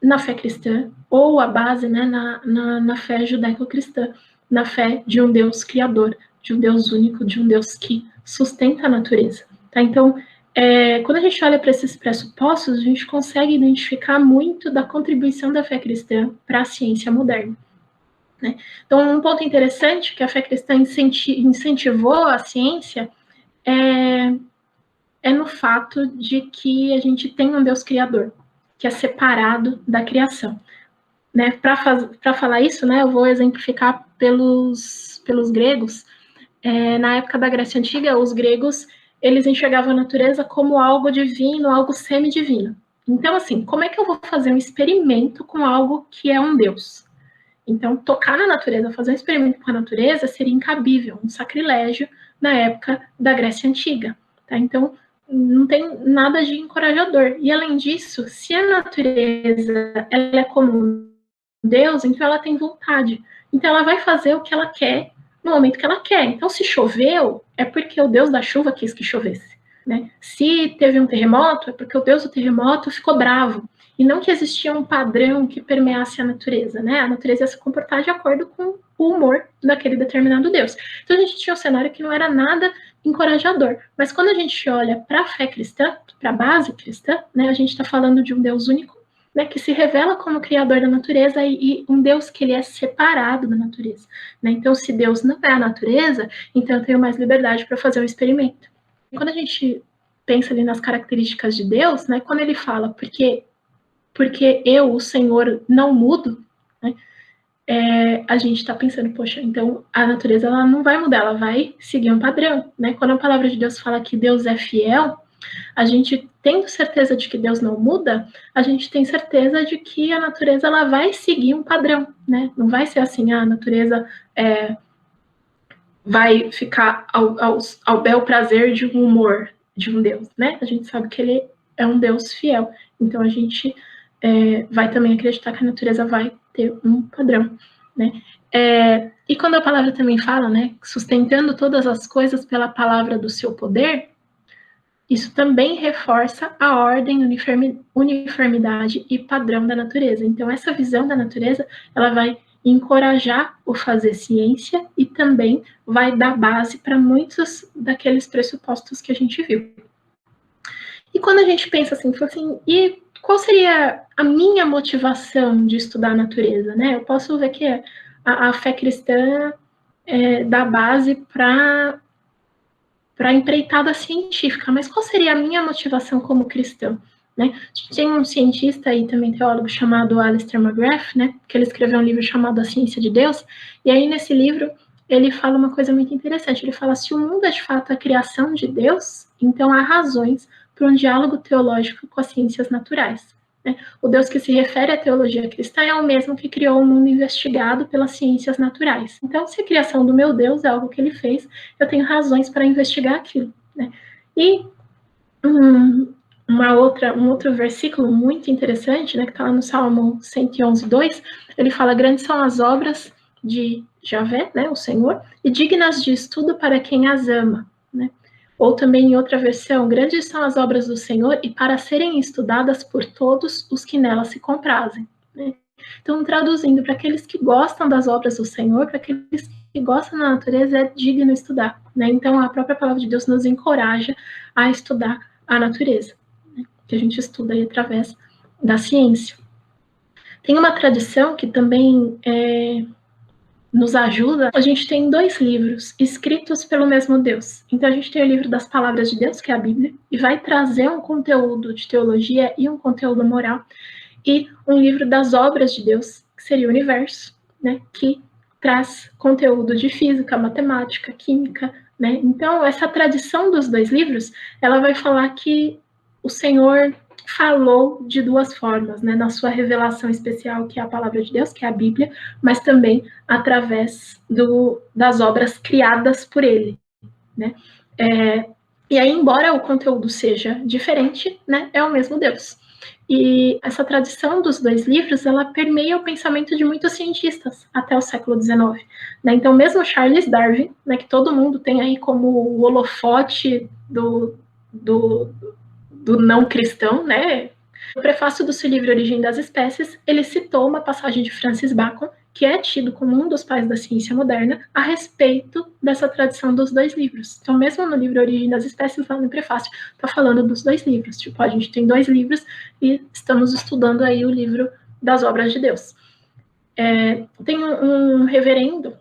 na fé cristã, ou a base, né, na fé judaico-cristã, na fé de um Deus criador, de um Deus único, de um Deus que sustenta a natureza. Tá? Então, quando a gente olha para esses pressupostos, a gente consegue identificar muito da contribuição da fé cristã para a ciência moderna. Né? Então, um ponto interessante que a fé cristã incentivou a ciência é no fato de que a gente tem um Deus criador, que é separado da criação. Né? Para falar isso, né, eu vou exemplificar pelos gregos. Na época da Grécia Antiga, os gregos eles enxergavam a natureza como algo divino, algo semidivino. Então, assim, como é que eu vou fazer um experimento com algo que é um Deus? Então, tocar na natureza, fazer um experimento com a natureza seria incabível, um sacrilégio na época da Grécia Antiga. Tá? Então, não tem nada de encorajador. E, além disso, se a natureza ela é como Deus, então ela tem vontade. Então, ela vai fazer o que ela quer no momento que ela quer. Então, se choveu, é porque o Deus da chuva quis que chovesse. Né? Se teve um terremoto, é porque o Deus do terremoto ficou bravo. E não que existia um padrão que permeasse a natureza, né? A natureza ia se comportar de acordo com o humor daquele determinado Deus. Então a gente tinha um cenário que não era nada encorajador. Mas quando a gente olha para a fé cristã, para a base cristã, né, a gente está falando de um Deus único, né, que se revela como criador da natureza e um Deus que ele é separado da natureza. Né? Então, se Deus não é a natureza, então eu tenho mais liberdade para fazer um experimento. Quando a gente pensa ali nas características de Deus, né, quando ele fala porque eu, o Senhor, não mudo, né, a gente está pensando, poxa, então a natureza ela não vai mudar, ela vai seguir um padrão. Né? Quando a palavra de Deus fala que Deus é fiel, a gente tendo certeza de que Deus não muda, a gente tem certeza de que a natureza ela vai seguir um padrão. Né? Não vai ser assim, a natureza vai ficar ao bel prazer de um humor de um Deus. Né? A gente sabe que ele é um Deus fiel. Então a gente vai também acreditar que a natureza vai ter um padrão, né? E quando a palavra também fala, né, sustentando todas as coisas pela palavra do seu poder, isso também reforça a ordem, uniformidade e padrão da natureza. Então, essa visão da natureza, ela vai encorajar o fazer ciência e também vai dar base para muitos daqueles pressupostos que a gente viu. E quando a gente pensa assim, e qual seria a minha motivação de estudar a natureza, né? Eu posso ver que a fé cristã dá base para a empreitada científica, mas qual seria a minha motivação como cristão? Né? Tem um cientista e também teólogo chamado Alistair McGrath, né? Que ele escreveu um livro chamado A Ciência de Deus, e aí nesse livro ele fala uma coisa muito interessante, ele fala, se o mundo é de fato a criação de Deus, então há razões para um diálogo teológico com as ciências naturais. Né? O Deus que se refere à teologia cristã é o mesmo que criou o mundo investigado pelas ciências naturais. Então, se a criação do meu Deus é algo que ele fez, eu tenho razões para investigar aquilo. Né? E um outro versículo muito interessante, né, que está lá no Salmo 111:2, ele fala: grandes são as obras de Javé, né, o Senhor, e dignas de estudo para quem as ama, né? Ou também em outra versão: grandes são as obras do Senhor e para serem estudadas por todos os que nelas se comprazem, né? Então, traduzindo, para aqueles que gostam das obras do Senhor, para aqueles que gostam da natureza, é digno estudar, né? Então, a própria palavra de Deus nos encoraja a estudar a natureza, né? Que a gente estuda aí através da ciência. Tem uma tradição que também nos ajuda. A gente tem 2 livros escritos pelo mesmo Deus. Então, a gente tem o livro das palavras de Deus, que é a Bíblia, e vai trazer um conteúdo de teologia e um conteúdo moral, e um livro das obras de Deus, que seria o universo, né, que traz conteúdo de física, matemática, química, né? Então, essa tradição dos 2 livros, ela vai falar que o Senhor falou de 2 formas, né, na sua revelação especial, que é a palavra de Deus, que é a Bíblia, mas também através das obras criadas por ele, né? E aí, embora o conteúdo seja diferente, né, é o mesmo Deus. E essa tradição dos 2 livros, ela permeia o pensamento de muitos cientistas até o século XIX, né? Então, mesmo Charles Darwin, né, que todo mundo tem aí como o holofote do não cristão, né? No prefácio do seu livro Origem das Espécies, ele citou uma passagem de Francis Bacon, que é tido como um dos pais da ciência moderna, a respeito dessa tradição dos 2 livros. Então, mesmo no livro Origem das Espécies, lá no prefácio, está falando dos 2 livros. Tipo, a gente tem 2 livros e estamos estudando aí o livro das obras de Deus. Tem um reverendo,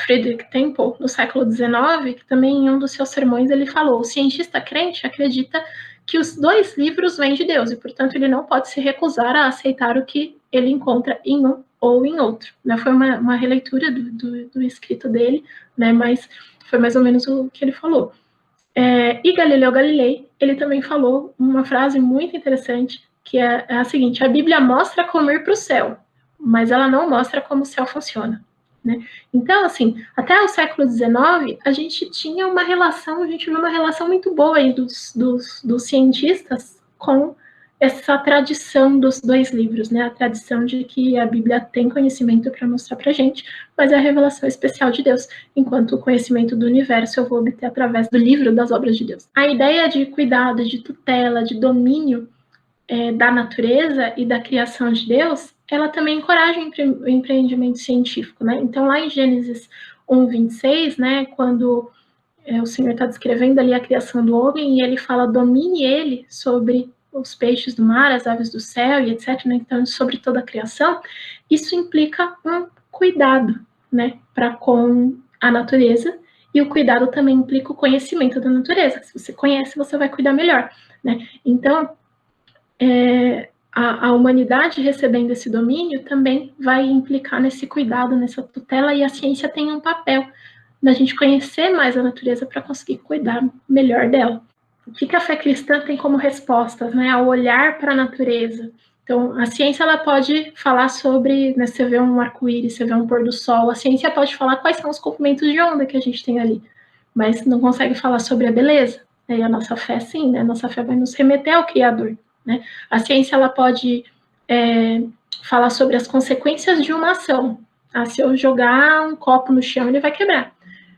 Frederick Temple, no século XIX, que também em um dos seus sermões ele falou: o cientista crente acredita que os 2 livros vêm de Deus e, portanto, ele não pode se recusar a aceitar o que ele encontra em um ou em outro. Né? Foi uma releitura do escrito dele, né? Mas foi mais ou menos o que ele falou. E Galileu Galilei, ele também falou uma frase muito interessante, que é a seguinte: a Bíblia mostra como ir para o céu, mas ela não mostra como o céu funciona. Né? Então, assim, até o século XIX, a gente tinha uma relação, a gente viu uma relação muito boa aí dos cientistas com essa tradição dos 2 livros, né? A tradição de que a Bíblia tem conhecimento para mostrar para a gente, mas é a revelação especial de Deus, enquanto o conhecimento do universo eu vou obter através do livro das obras de Deus. A ideia de cuidado, de tutela, de domínio da natureza e da criação de Deus, ela também encoraja o empreendimento científico, né? Então, lá em Gênesis 1:26, né, quando o Senhor está descrevendo ali a criação do homem, e ele fala: domine ele sobre os peixes do mar, as aves do céu e etc., né? Então, sobre toda a criação, isso implica um cuidado, né, para com a natureza, e o cuidado também implica o conhecimento da natureza. Se você conhece, você vai cuidar melhor, né? Então, a humanidade recebendo esse domínio também vai implicar nesse cuidado, nessa tutela, e a ciência tem um papel da gente conhecer mais a natureza para conseguir cuidar melhor dela. O que a fé cristã tem como respostas, né? Ao olhar para a natureza. Então, a ciência ela pode falar sobre, né, você vê um arco-íris, você vê um pôr do sol, a ciência pode falar quais são os comprimentos de onda que a gente tem ali, mas não consegue falar sobre a beleza. E a nossa fé, sim, né? A nossa fé vai nos remeter ao Criador. Né? A ciência ela pode falar sobre as consequências de uma ação. Se eu jogar um copo no chão, ele vai quebrar.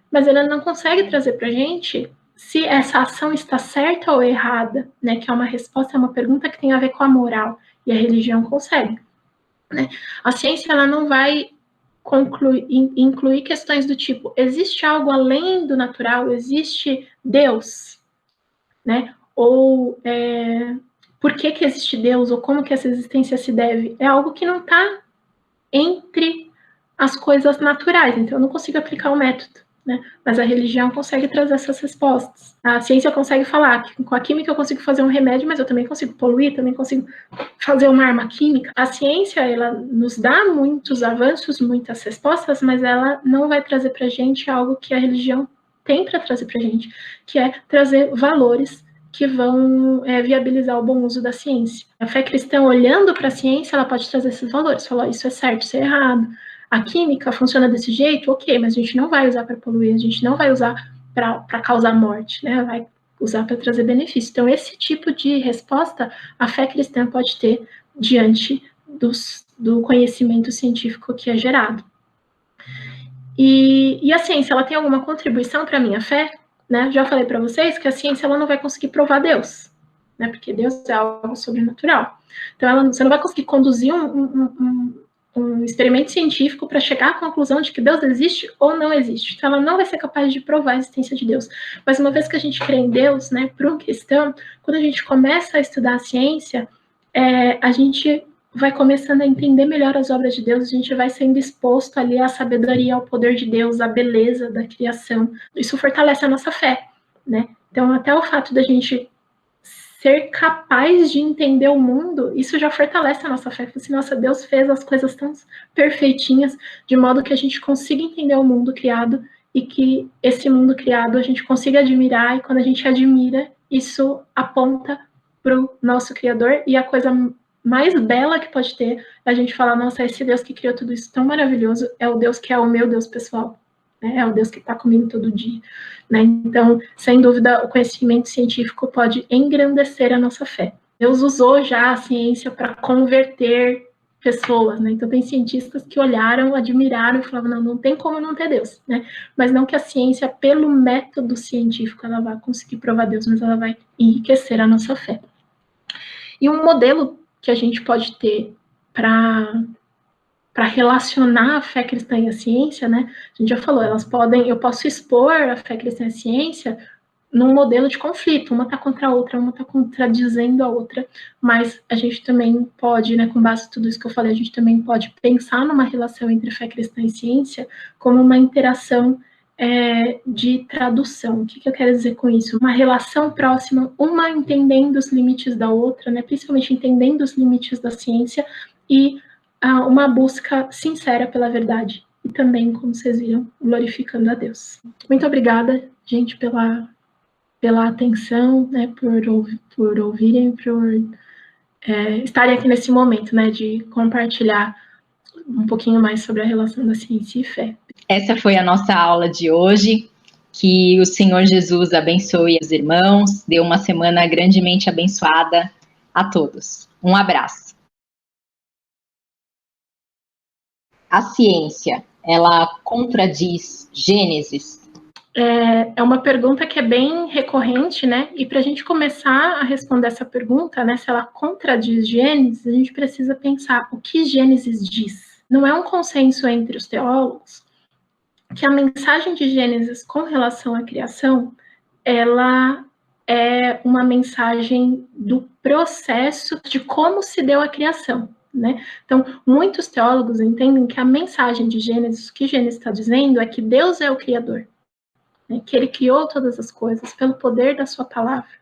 Mas ela não consegue trazer para a gente se essa ação está certa ou errada, né? Que é uma resposta, é uma pergunta que tem a ver com a moral, e a religião consegue. Né? A ciência ela não vai incluir questões do tipo: existe algo além do natural? Existe Deus? Né? Ou por que existe Deus, ou como que essa existência se deve? É algo que não está entre as coisas naturais, então eu não consigo aplicar o método, né? Mas a religião consegue trazer essas respostas. A ciência consegue falar que com a química eu consigo fazer um remédio, mas eu também consigo poluir, também consigo fazer uma arma química. A ciência, ela nos dá muitos avanços, muitas respostas, mas ela não vai trazer para a gente algo que a religião tem para trazer para a gente, que é trazer valores que vão viabilizar o bom uso da ciência. A fé cristã, olhando para a ciência, ela pode trazer esses valores, falar: isso é certo, isso é errado. A química funciona desse jeito, ok, mas a gente não vai usar para poluir, a gente não vai usar para causar morte, né? Vai usar para trazer benefício. Então, esse tipo de resposta a fé cristã pode ter diante do conhecimento científico que é gerado. E a ciência, ela tem alguma contribuição para a minha fé? Né? Já falei para vocês que a ciência ela não vai conseguir provar Deus, né? Porque Deus é algo sobrenatural. Então, você não vai conseguir conduzir um experimento científico para chegar à conclusão de que Deus existe ou não existe. Então, ela não vai ser capaz de provar a existência de Deus. Mas uma vez que a gente crê em Deus, né, para um cristão, quando a gente começa a estudar a ciência, a gente vai começando a entender melhor as obras de Deus, a gente vai sendo exposto ali à sabedoria, ao poder de Deus, à beleza da criação. Isso fortalece a nossa fé, né? Então, até o fato da gente ser capaz de entender o mundo, isso já fortalece a nossa fé. Assim, nossa, Deus fez as coisas tão perfeitinhas, de modo que a gente consiga entender o mundo criado e que esse mundo criado a gente consiga admirar, e quando a gente admira, isso aponta para o nosso Criador, e a coisa mais bela que pode ter é a gente falar, nossa, esse Deus que criou tudo isso tão maravilhoso é o Deus que é o meu Deus pessoal, né? É o Deus que está comigo todo dia, né? Então, sem dúvida, o conhecimento científico pode engrandecer a nossa fé. Deus usou já a ciência para converter pessoas, né? Então, tem cientistas que olharam, admiraram e falavam, não tem como não ter Deus, né? Mas não que a ciência, pelo método científico, ela vai conseguir provar Deus, mas ela vai enriquecer a nossa fé. E um modelo que a gente pode ter para relacionar a fé cristã e a ciência, né? A gente já falou, eu posso expor a fé cristã e a ciência num modelo de conflito, uma está contra a outra, uma está contradizendo a outra, mas a gente também pode, né, com base em tudo isso que eu falei, a gente também pode pensar numa relação entre fé cristã e ciência como uma interação de tradução. O que eu quero dizer com isso? Uma relação próxima, uma entendendo os limites da outra, né, principalmente entendendo os limites da ciência, e uma busca sincera pela verdade. E também, como vocês viram, glorificando a Deus. Muito obrigada, gente, pela atenção, né, por ouvirem, por estarem aqui nesse momento, né, de compartilhar um pouquinho mais sobre a relação da ciência e fé. Essa foi a nossa aula de hoje. Que o Senhor Jesus abençoe os irmãos, dê uma semana grandemente abençoada a todos. Um abraço. A ciência, ela contradiz Gênesis? É uma pergunta que é bem recorrente, né? E para a gente começar a responder essa pergunta, né, se ela contradiz Gênesis, a gente precisa pensar o que Gênesis diz. Não é um consenso entre os teólogos que a mensagem de Gênesis com relação à criação, ela é uma mensagem do processo de como se deu a criação, né? Então, muitos teólogos entendem que a mensagem de Gênesis, o que Gênesis está dizendo é que Deus é o Criador, né? Que Ele criou todas as coisas pelo poder da sua palavra,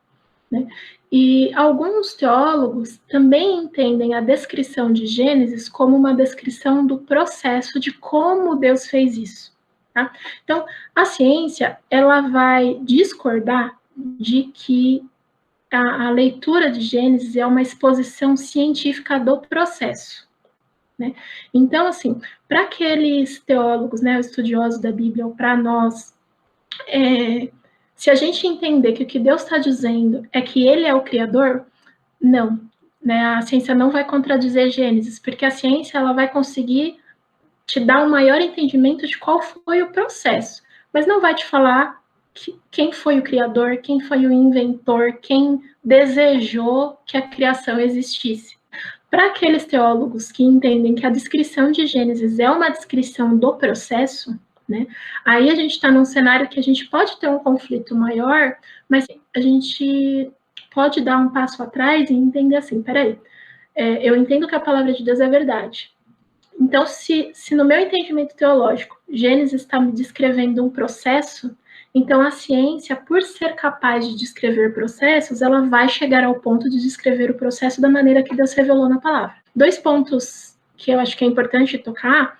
né? E alguns teólogos também entendem a descrição de Gênesis como uma descrição do processo de como Deus fez isso. Tá? Então, a ciência, ela vai discordar de que a leitura de Gênesis é uma exposição científica do processo, né? Então, assim, para aqueles teólogos, né, estudiosos da Bíblia, ou para nós, se a gente entender que o que Deus está dizendo é que Ele é o Criador, não, né? A ciência não vai contradizer Gênesis, porque a ciência ela vai conseguir te dar um maior entendimento de qual foi o processo, mas não vai te falar quem foi o criador, quem foi o inventor, quem desejou que a criação existisse. Para aqueles teólogos que entendem que a descrição de Gênesis é uma descrição do processo, né, aí a gente está num cenário que a gente pode ter um conflito maior, mas a gente pode dar um passo atrás e entender assim, peraí, eu entendo que a palavra de Deus é verdade. Então, se no meu entendimento teológico, Gênesis está me descrevendo um processo, então a ciência, por ser capaz de descrever processos, ela vai chegar ao ponto de descrever o processo da maneira que Deus revelou na palavra. 2 pontos que eu acho que é importante tocar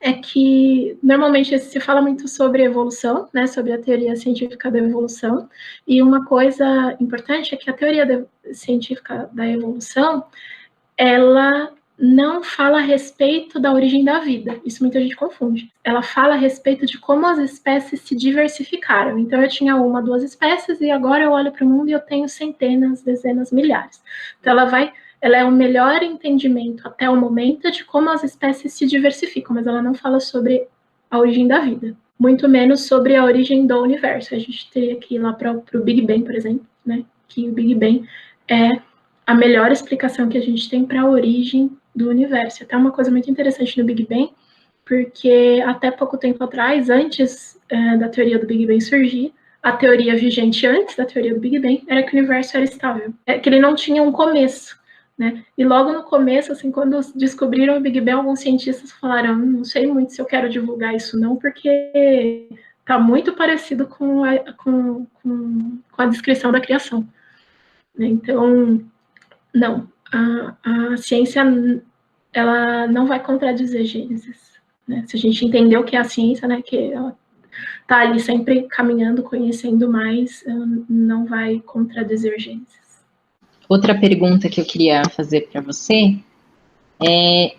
é que, normalmente, se fala muito sobre evolução, né, sobre a teoria científica da evolução, e uma coisa importante é que a teoria científica da evolução, ela não fala a respeito da origem da vida. Isso muita gente confunde. Ela fala a respeito de como as espécies se diversificaram. Então, eu tinha uma, duas espécies, e agora eu olho para o mundo e eu tenho centenas, dezenas, milhares. Então, ela é o melhor entendimento até o momento de como as espécies se diversificam, mas ela não fala sobre a origem da vida, muito menos sobre a origem do universo. A gente teria que ir lá para o Big Bang, por exemplo, né? Que o Big Bang é a melhor explicação que a gente tem para a origem do universo. Até uma coisa muito interessante no Big Bang, porque até pouco tempo atrás, antes da teoria do Big Bang surgir, a teoria vigente antes da teoria do Big Bang era que o universo era estável, que ele não tinha um começo, né? E logo no começo, assim, quando descobriram o Big Bang, alguns cientistas falaram, não sei muito se eu quero divulgar isso não, porque está muito parecido com a descrição da criação. Então, não, a ciência, ela não vai contradizer Gênesis, né? Se a gente entender o que é a ciência, né, que ela está ali sempre caminhando, conhecendo mais, não vai contradizer Gênesis. Outra pergunta que eu queria fazer para você é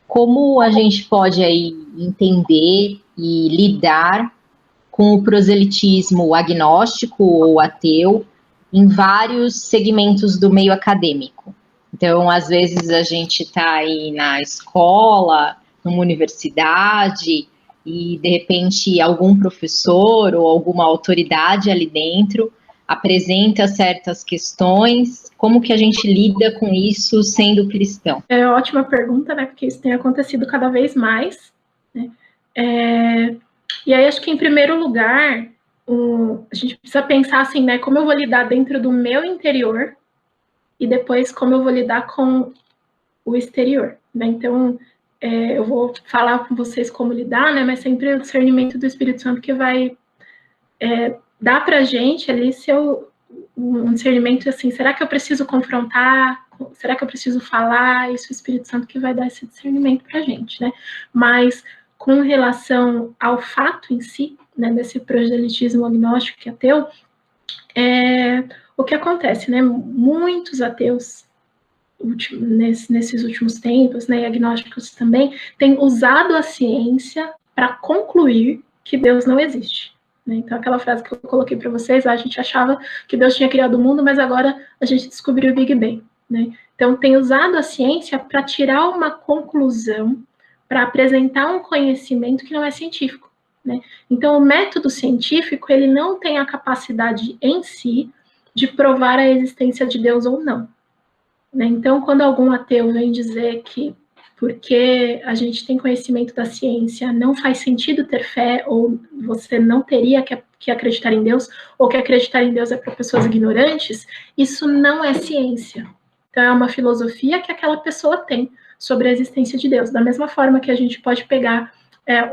como a gente pode aí entender e lidar com o proselitismo agnóstico ou ateu em vários segmentos do meio acadêmico. Então, às vezes a gente está aí na escola, numa universidade, e de repente algum professor ou alguma autoridade ali dentro apresenta certas questões. Como que a gente lida com isso sendo cristão? É uma ótima pergunta, né? Porque isso tem acontecido cada vez mais, né? E aí, acho que, em primeiro lugar, a gente precisa pensar assim, né? Como eu vou lidar dentro do meu interior e depois como eu vou lidar com o exterior, né? Então, eu vou falar com vocês como lidar, né? Mas sempre o discernimento do Espírito Santo que vai dar pra gente ali um discernimento assim, será que eu preciso confrontar? Será que eu preciso falar? Isso é o Espírito Santo que vai dar esse discernimento pra gente, né? Mas com relação ao fato em si, né, desse proselitismo agnóstico e ateu, o que acontece, né? Muitos ateus nesses últimos tempos, né, e agnósticos também, têm usado a ciência para concluir que Deus não existe. Né? Então, aquela frase que eu coloquei para vocês, a gente achava que Deus tinha criado o mundo, mas agora a gente descobriu o Big Bang. Né? Então, tem usado a ciência para tirar uma conclusão, para apresentar um conhecimento que não é científico. Né? Então, o método científico, ele não tem a capacidade em si de provar a existência de Deus ou não. Né? Então, quando algum ateu vem dizer que porque a gente tem conhecimento da ciência, não faz sentido ter fé, ou você não teria que acreditar em Deus, ou que acreditar em Deus é para pessoas ignorantes, isso não é ciência. Então, é uma filosofia que aquela pessoa tem sobre a existência de Deus. Da mesma forma que a gente pode pegar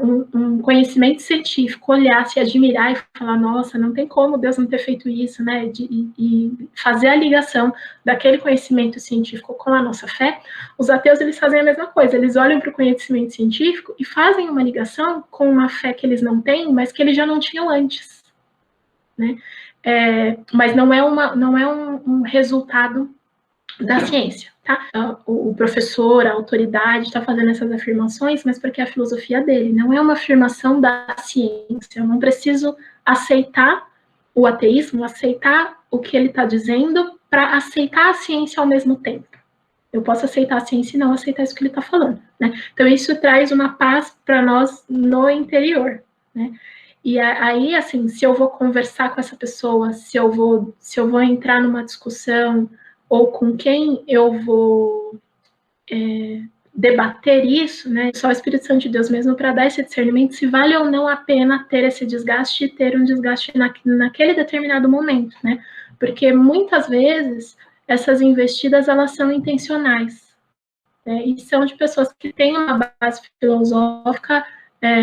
um conhecimento científico, olhar, se admirar e falar, nossa, não tem como Deus não ter feito isso, né? E fazer a ligação daquele conhecimento científico com a nossa fé, os ateus, eles fazem a mesma coisa, eles olham para o conhecimento científico e fazem uma ligação com uma fé que eles não têm, mas que eles já não tinham antes, né? Mas não é um resultado da ciência, tá? O professor, a autoridade está fazendo essas afirmações, mas porque é a filosofia dele, não é uma afirmação da ciência. Eu não preciso aceitar o ateísmo, aceitar o que ele está dizendo para aceitar a ciência ao mesmo tempo. Eu posso aceitar a ciência e não aceitar isso que ele está falando, né? Então, isso traz uma paz para nós no interior, né? E aí, assim, se eu vou conversar com essa pessoa, se eu vou entrar numa discussão, ou com quem eu vou debater isso, né? Só o Espírito Santo de Deus mesmo para dar esse discernimento se vale ou não a pena ter esse desgaste e ter um desgaste naquele determinado momento, né? Porque muitas vezes essas investidas elas são intencionais, né? E são de pessoas que têm uma base filosófica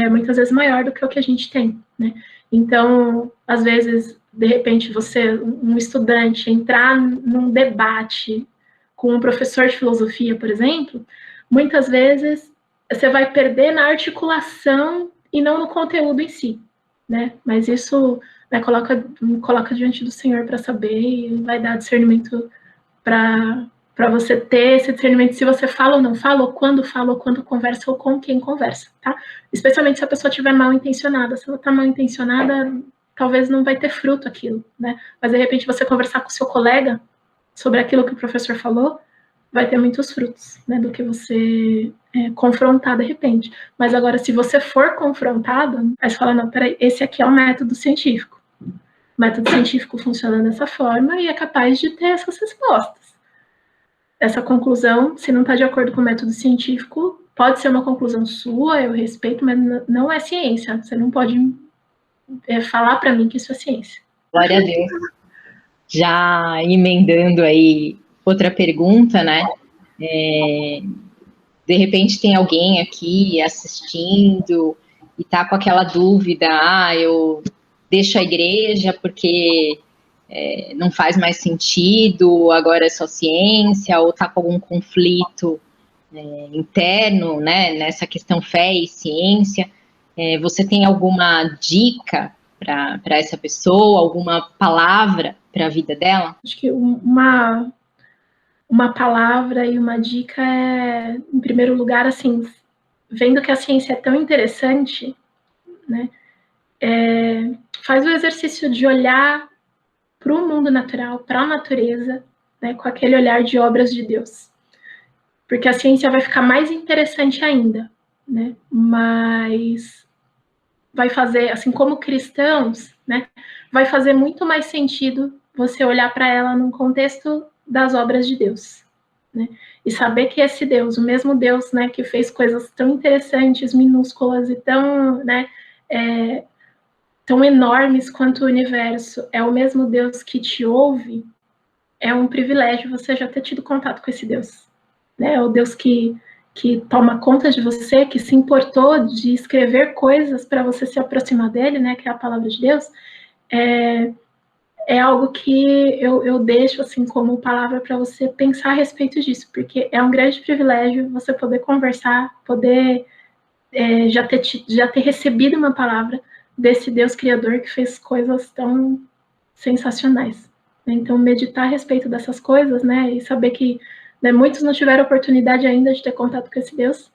muitas vezes maior do que o que a gente tem, né? Então, às vezes, de repente, você, um estudante, entrar num debate com um professor de filosofia, por exemplo, muitas vezes você vai perder na articulação e não no conteúdo em si, né? Mas isso coloca diante do Senhor para saber e vai dar discernimento para para você ter esse discernimento se você fala ou não fala, ou quando conversa, ou com quem conversa, tá? Especialmente se a pessoa estiver mal intencionada. Se ela está mal intencionada, talvez não vai ter fruto aquilo, né? Mas, de repente, você conversar com o seu colega sobre aquilo que o professor falou, vai ter muitos frutos, né, do que você confrontar de repente. Mas agora, se você for confrontado, aí você fala, não, peraí, esse aqui é o método científico. O método científico funciona dessa forma e é capaz de ter essas respostas. Essa conclusão, se não está de acordo com o método científico, pode ser uma conclusão sua, eu respeito, mas não é ciência. Você não pode falar para mim que isso é ciência. Glória a Deus. Já emendando aí outra pergunta, né? De repente tem alguém aqui assistindo e tá com aquela dúvida, eu deixo a igreja porque não faz mais sentido, agora é só ciência, ou tá com algum conflito interno, né, nessa questão fé e ciência. Você tem alguma dica para essa pessoa, alguma palavra para a vida dela? Acho que uma palavra e uma dica é, em primeiro lugar, assim, vendo que a ciência é tão interessante, né, faz o exercício de olhar para o mundo natural, para a natureza, né, com aquele olhar de obras de Deus. Porque a ciência vai ficar mais interessante ainda, né, mas vai fazer, assim como cristãos, né, vai fazer muito mais sentido você olhar para ela num contexto das obras de Deus, né, e saber que esse Deus, o mesmo Deus, né, que fez coisas tão interessantes, minúsculas e tão, né, tão enormes quanto o universo, é o mesmo Deus que te ouve, é um privilégio você já ter tido contato com esse Deus, né, é o Deus que toma conta de você, que se importou de escrever coisas para você se aproximar dele, né, que é a palavra de Deus, é algo que eu deixo assim como palavra para você pensar a respeito disso, porque é um grande privilégio você poder conversar, poder já ter recebido uma palavra desse Deus criador que fez coisas tão sensacionais. Então, meditar a respeito dessas coisas, né, e saber que, né, muitos não tiveram oportunidade ainda de ter contato com esse Deus,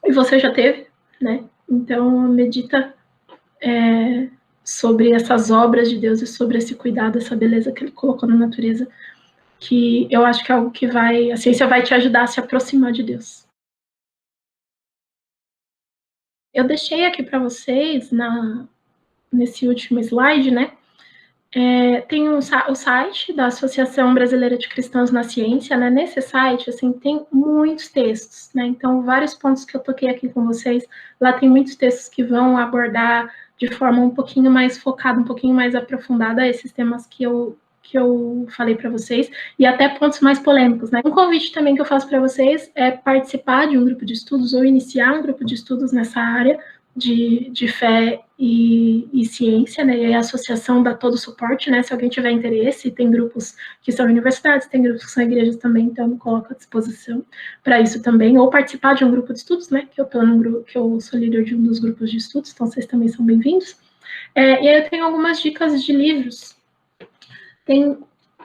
e você já teve, né? Então, medita sobre essas obras de Deus e sobre esse cuidado, essa beleza que Ele colocou na natureza, que eu acho que é algo que a ciência vai te ajudar a se aproximar de Deus. Eu deixei aqui para vocês, nesse último slide, né, tem o site da Associação Brasileira de Cristãos na Ciência, né? Nesse site, assim, tem muitos textos, né? Então, vários pontos que eu toquei aqui com vocês, lá tem muitos textos que vão abordar de forma um pouquinho mais focada, um pouquinho mais aprofundada esses temas que eu falei para vocês, e até pontos mais polêmicos, né? Um convite também que eu faço para vocês é participar de um grupo de estudos ou iniciar um grupo de estudos nessa área de fé e ciência, né, e a associação dá todo o suporte, né, se alguém tiver interesse, tem grupos que são universidades, tem grupos que são igrejas também, então eu me coloco à disposição para isso também, ou participar de um grupo de estudos, né, que eu sou líder de um dos grupos de estudos, então vocês também são bem-vindos. E aí eu tenho algumas dicas de livros. Tem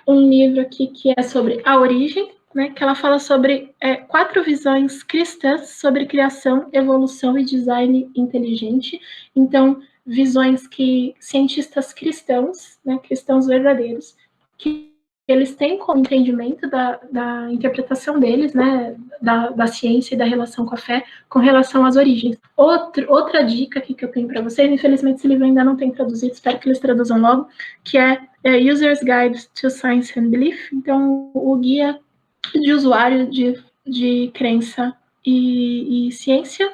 um livro aqui que é sobre a origem, né, que ela fala sobre 4 visões cristãs sobre criação, evolução e design inteligente. Então, visões que cientistas cristãos, né, cristãos verdadeiros, que eles têm como entendimento da interpretação deles, né, da ciência e da relação com a fé, com relação às origens. Outra dica aqui que eu tenho para vocês, infelizmente esse livro ainda não tem traduzido, espero que eles traduzam logo, que é User's Guide to Science and Belief, então o guia de usuário de crença e ciência.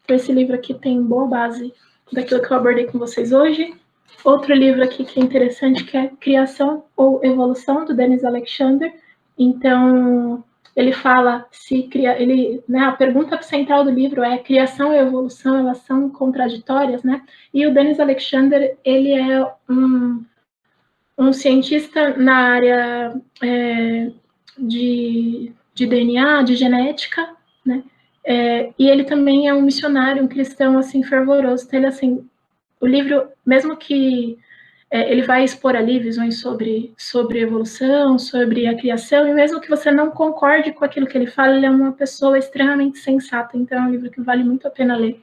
Então, esse livro aqui tem boa base daquilo que eu abordei com vocês hoje. Outro livro aqui que é interessante, que é Criação ou Evolução, do Dennis Alexander. Então, ele fala a pergunta central do livro é: criação e evolução, elas são contraditórias, né? E o Dennis Alexander, ele é um cientista na área de DNA, de genética, né? E ele também é um missionário, um cristão, assim, fervoroso. Então, ele, assim, o livro, mesmo que ele vai expor ali visões sobre evolução, sobre a criação, e mesmo que você não concorde com aquilo que ele fala, ele é uma pessoa extremamente sensata, então é um livro que vale muito a pena ler.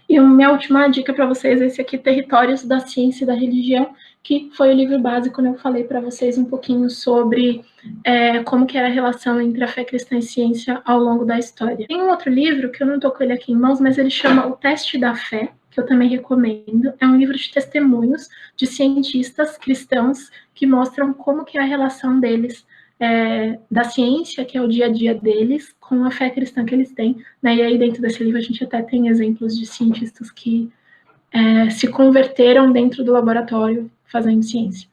E a minha última dica para vocês é esse aqui, Territórios da Ciência e da Religião, que foi o livro básico, quando eu falei para vocês um pouquinho sobre como que era a relação entre a fé cristã e ciência ao longo da história. Tem um outro livro, que eu não estou com ele aqui em mãos, mas ele chama O Teste da Fé, que eu também recomendo. É um livro de testemunhos de cientistas cristãos que mostram como que é a relação deles da ciência, que é o dia a dia deles, com a fé cristã que eles têm, né? E aí dentro desse livro a gente até tem exemplos de cientistas que se converteram dentro do laboratório fazendo ciência.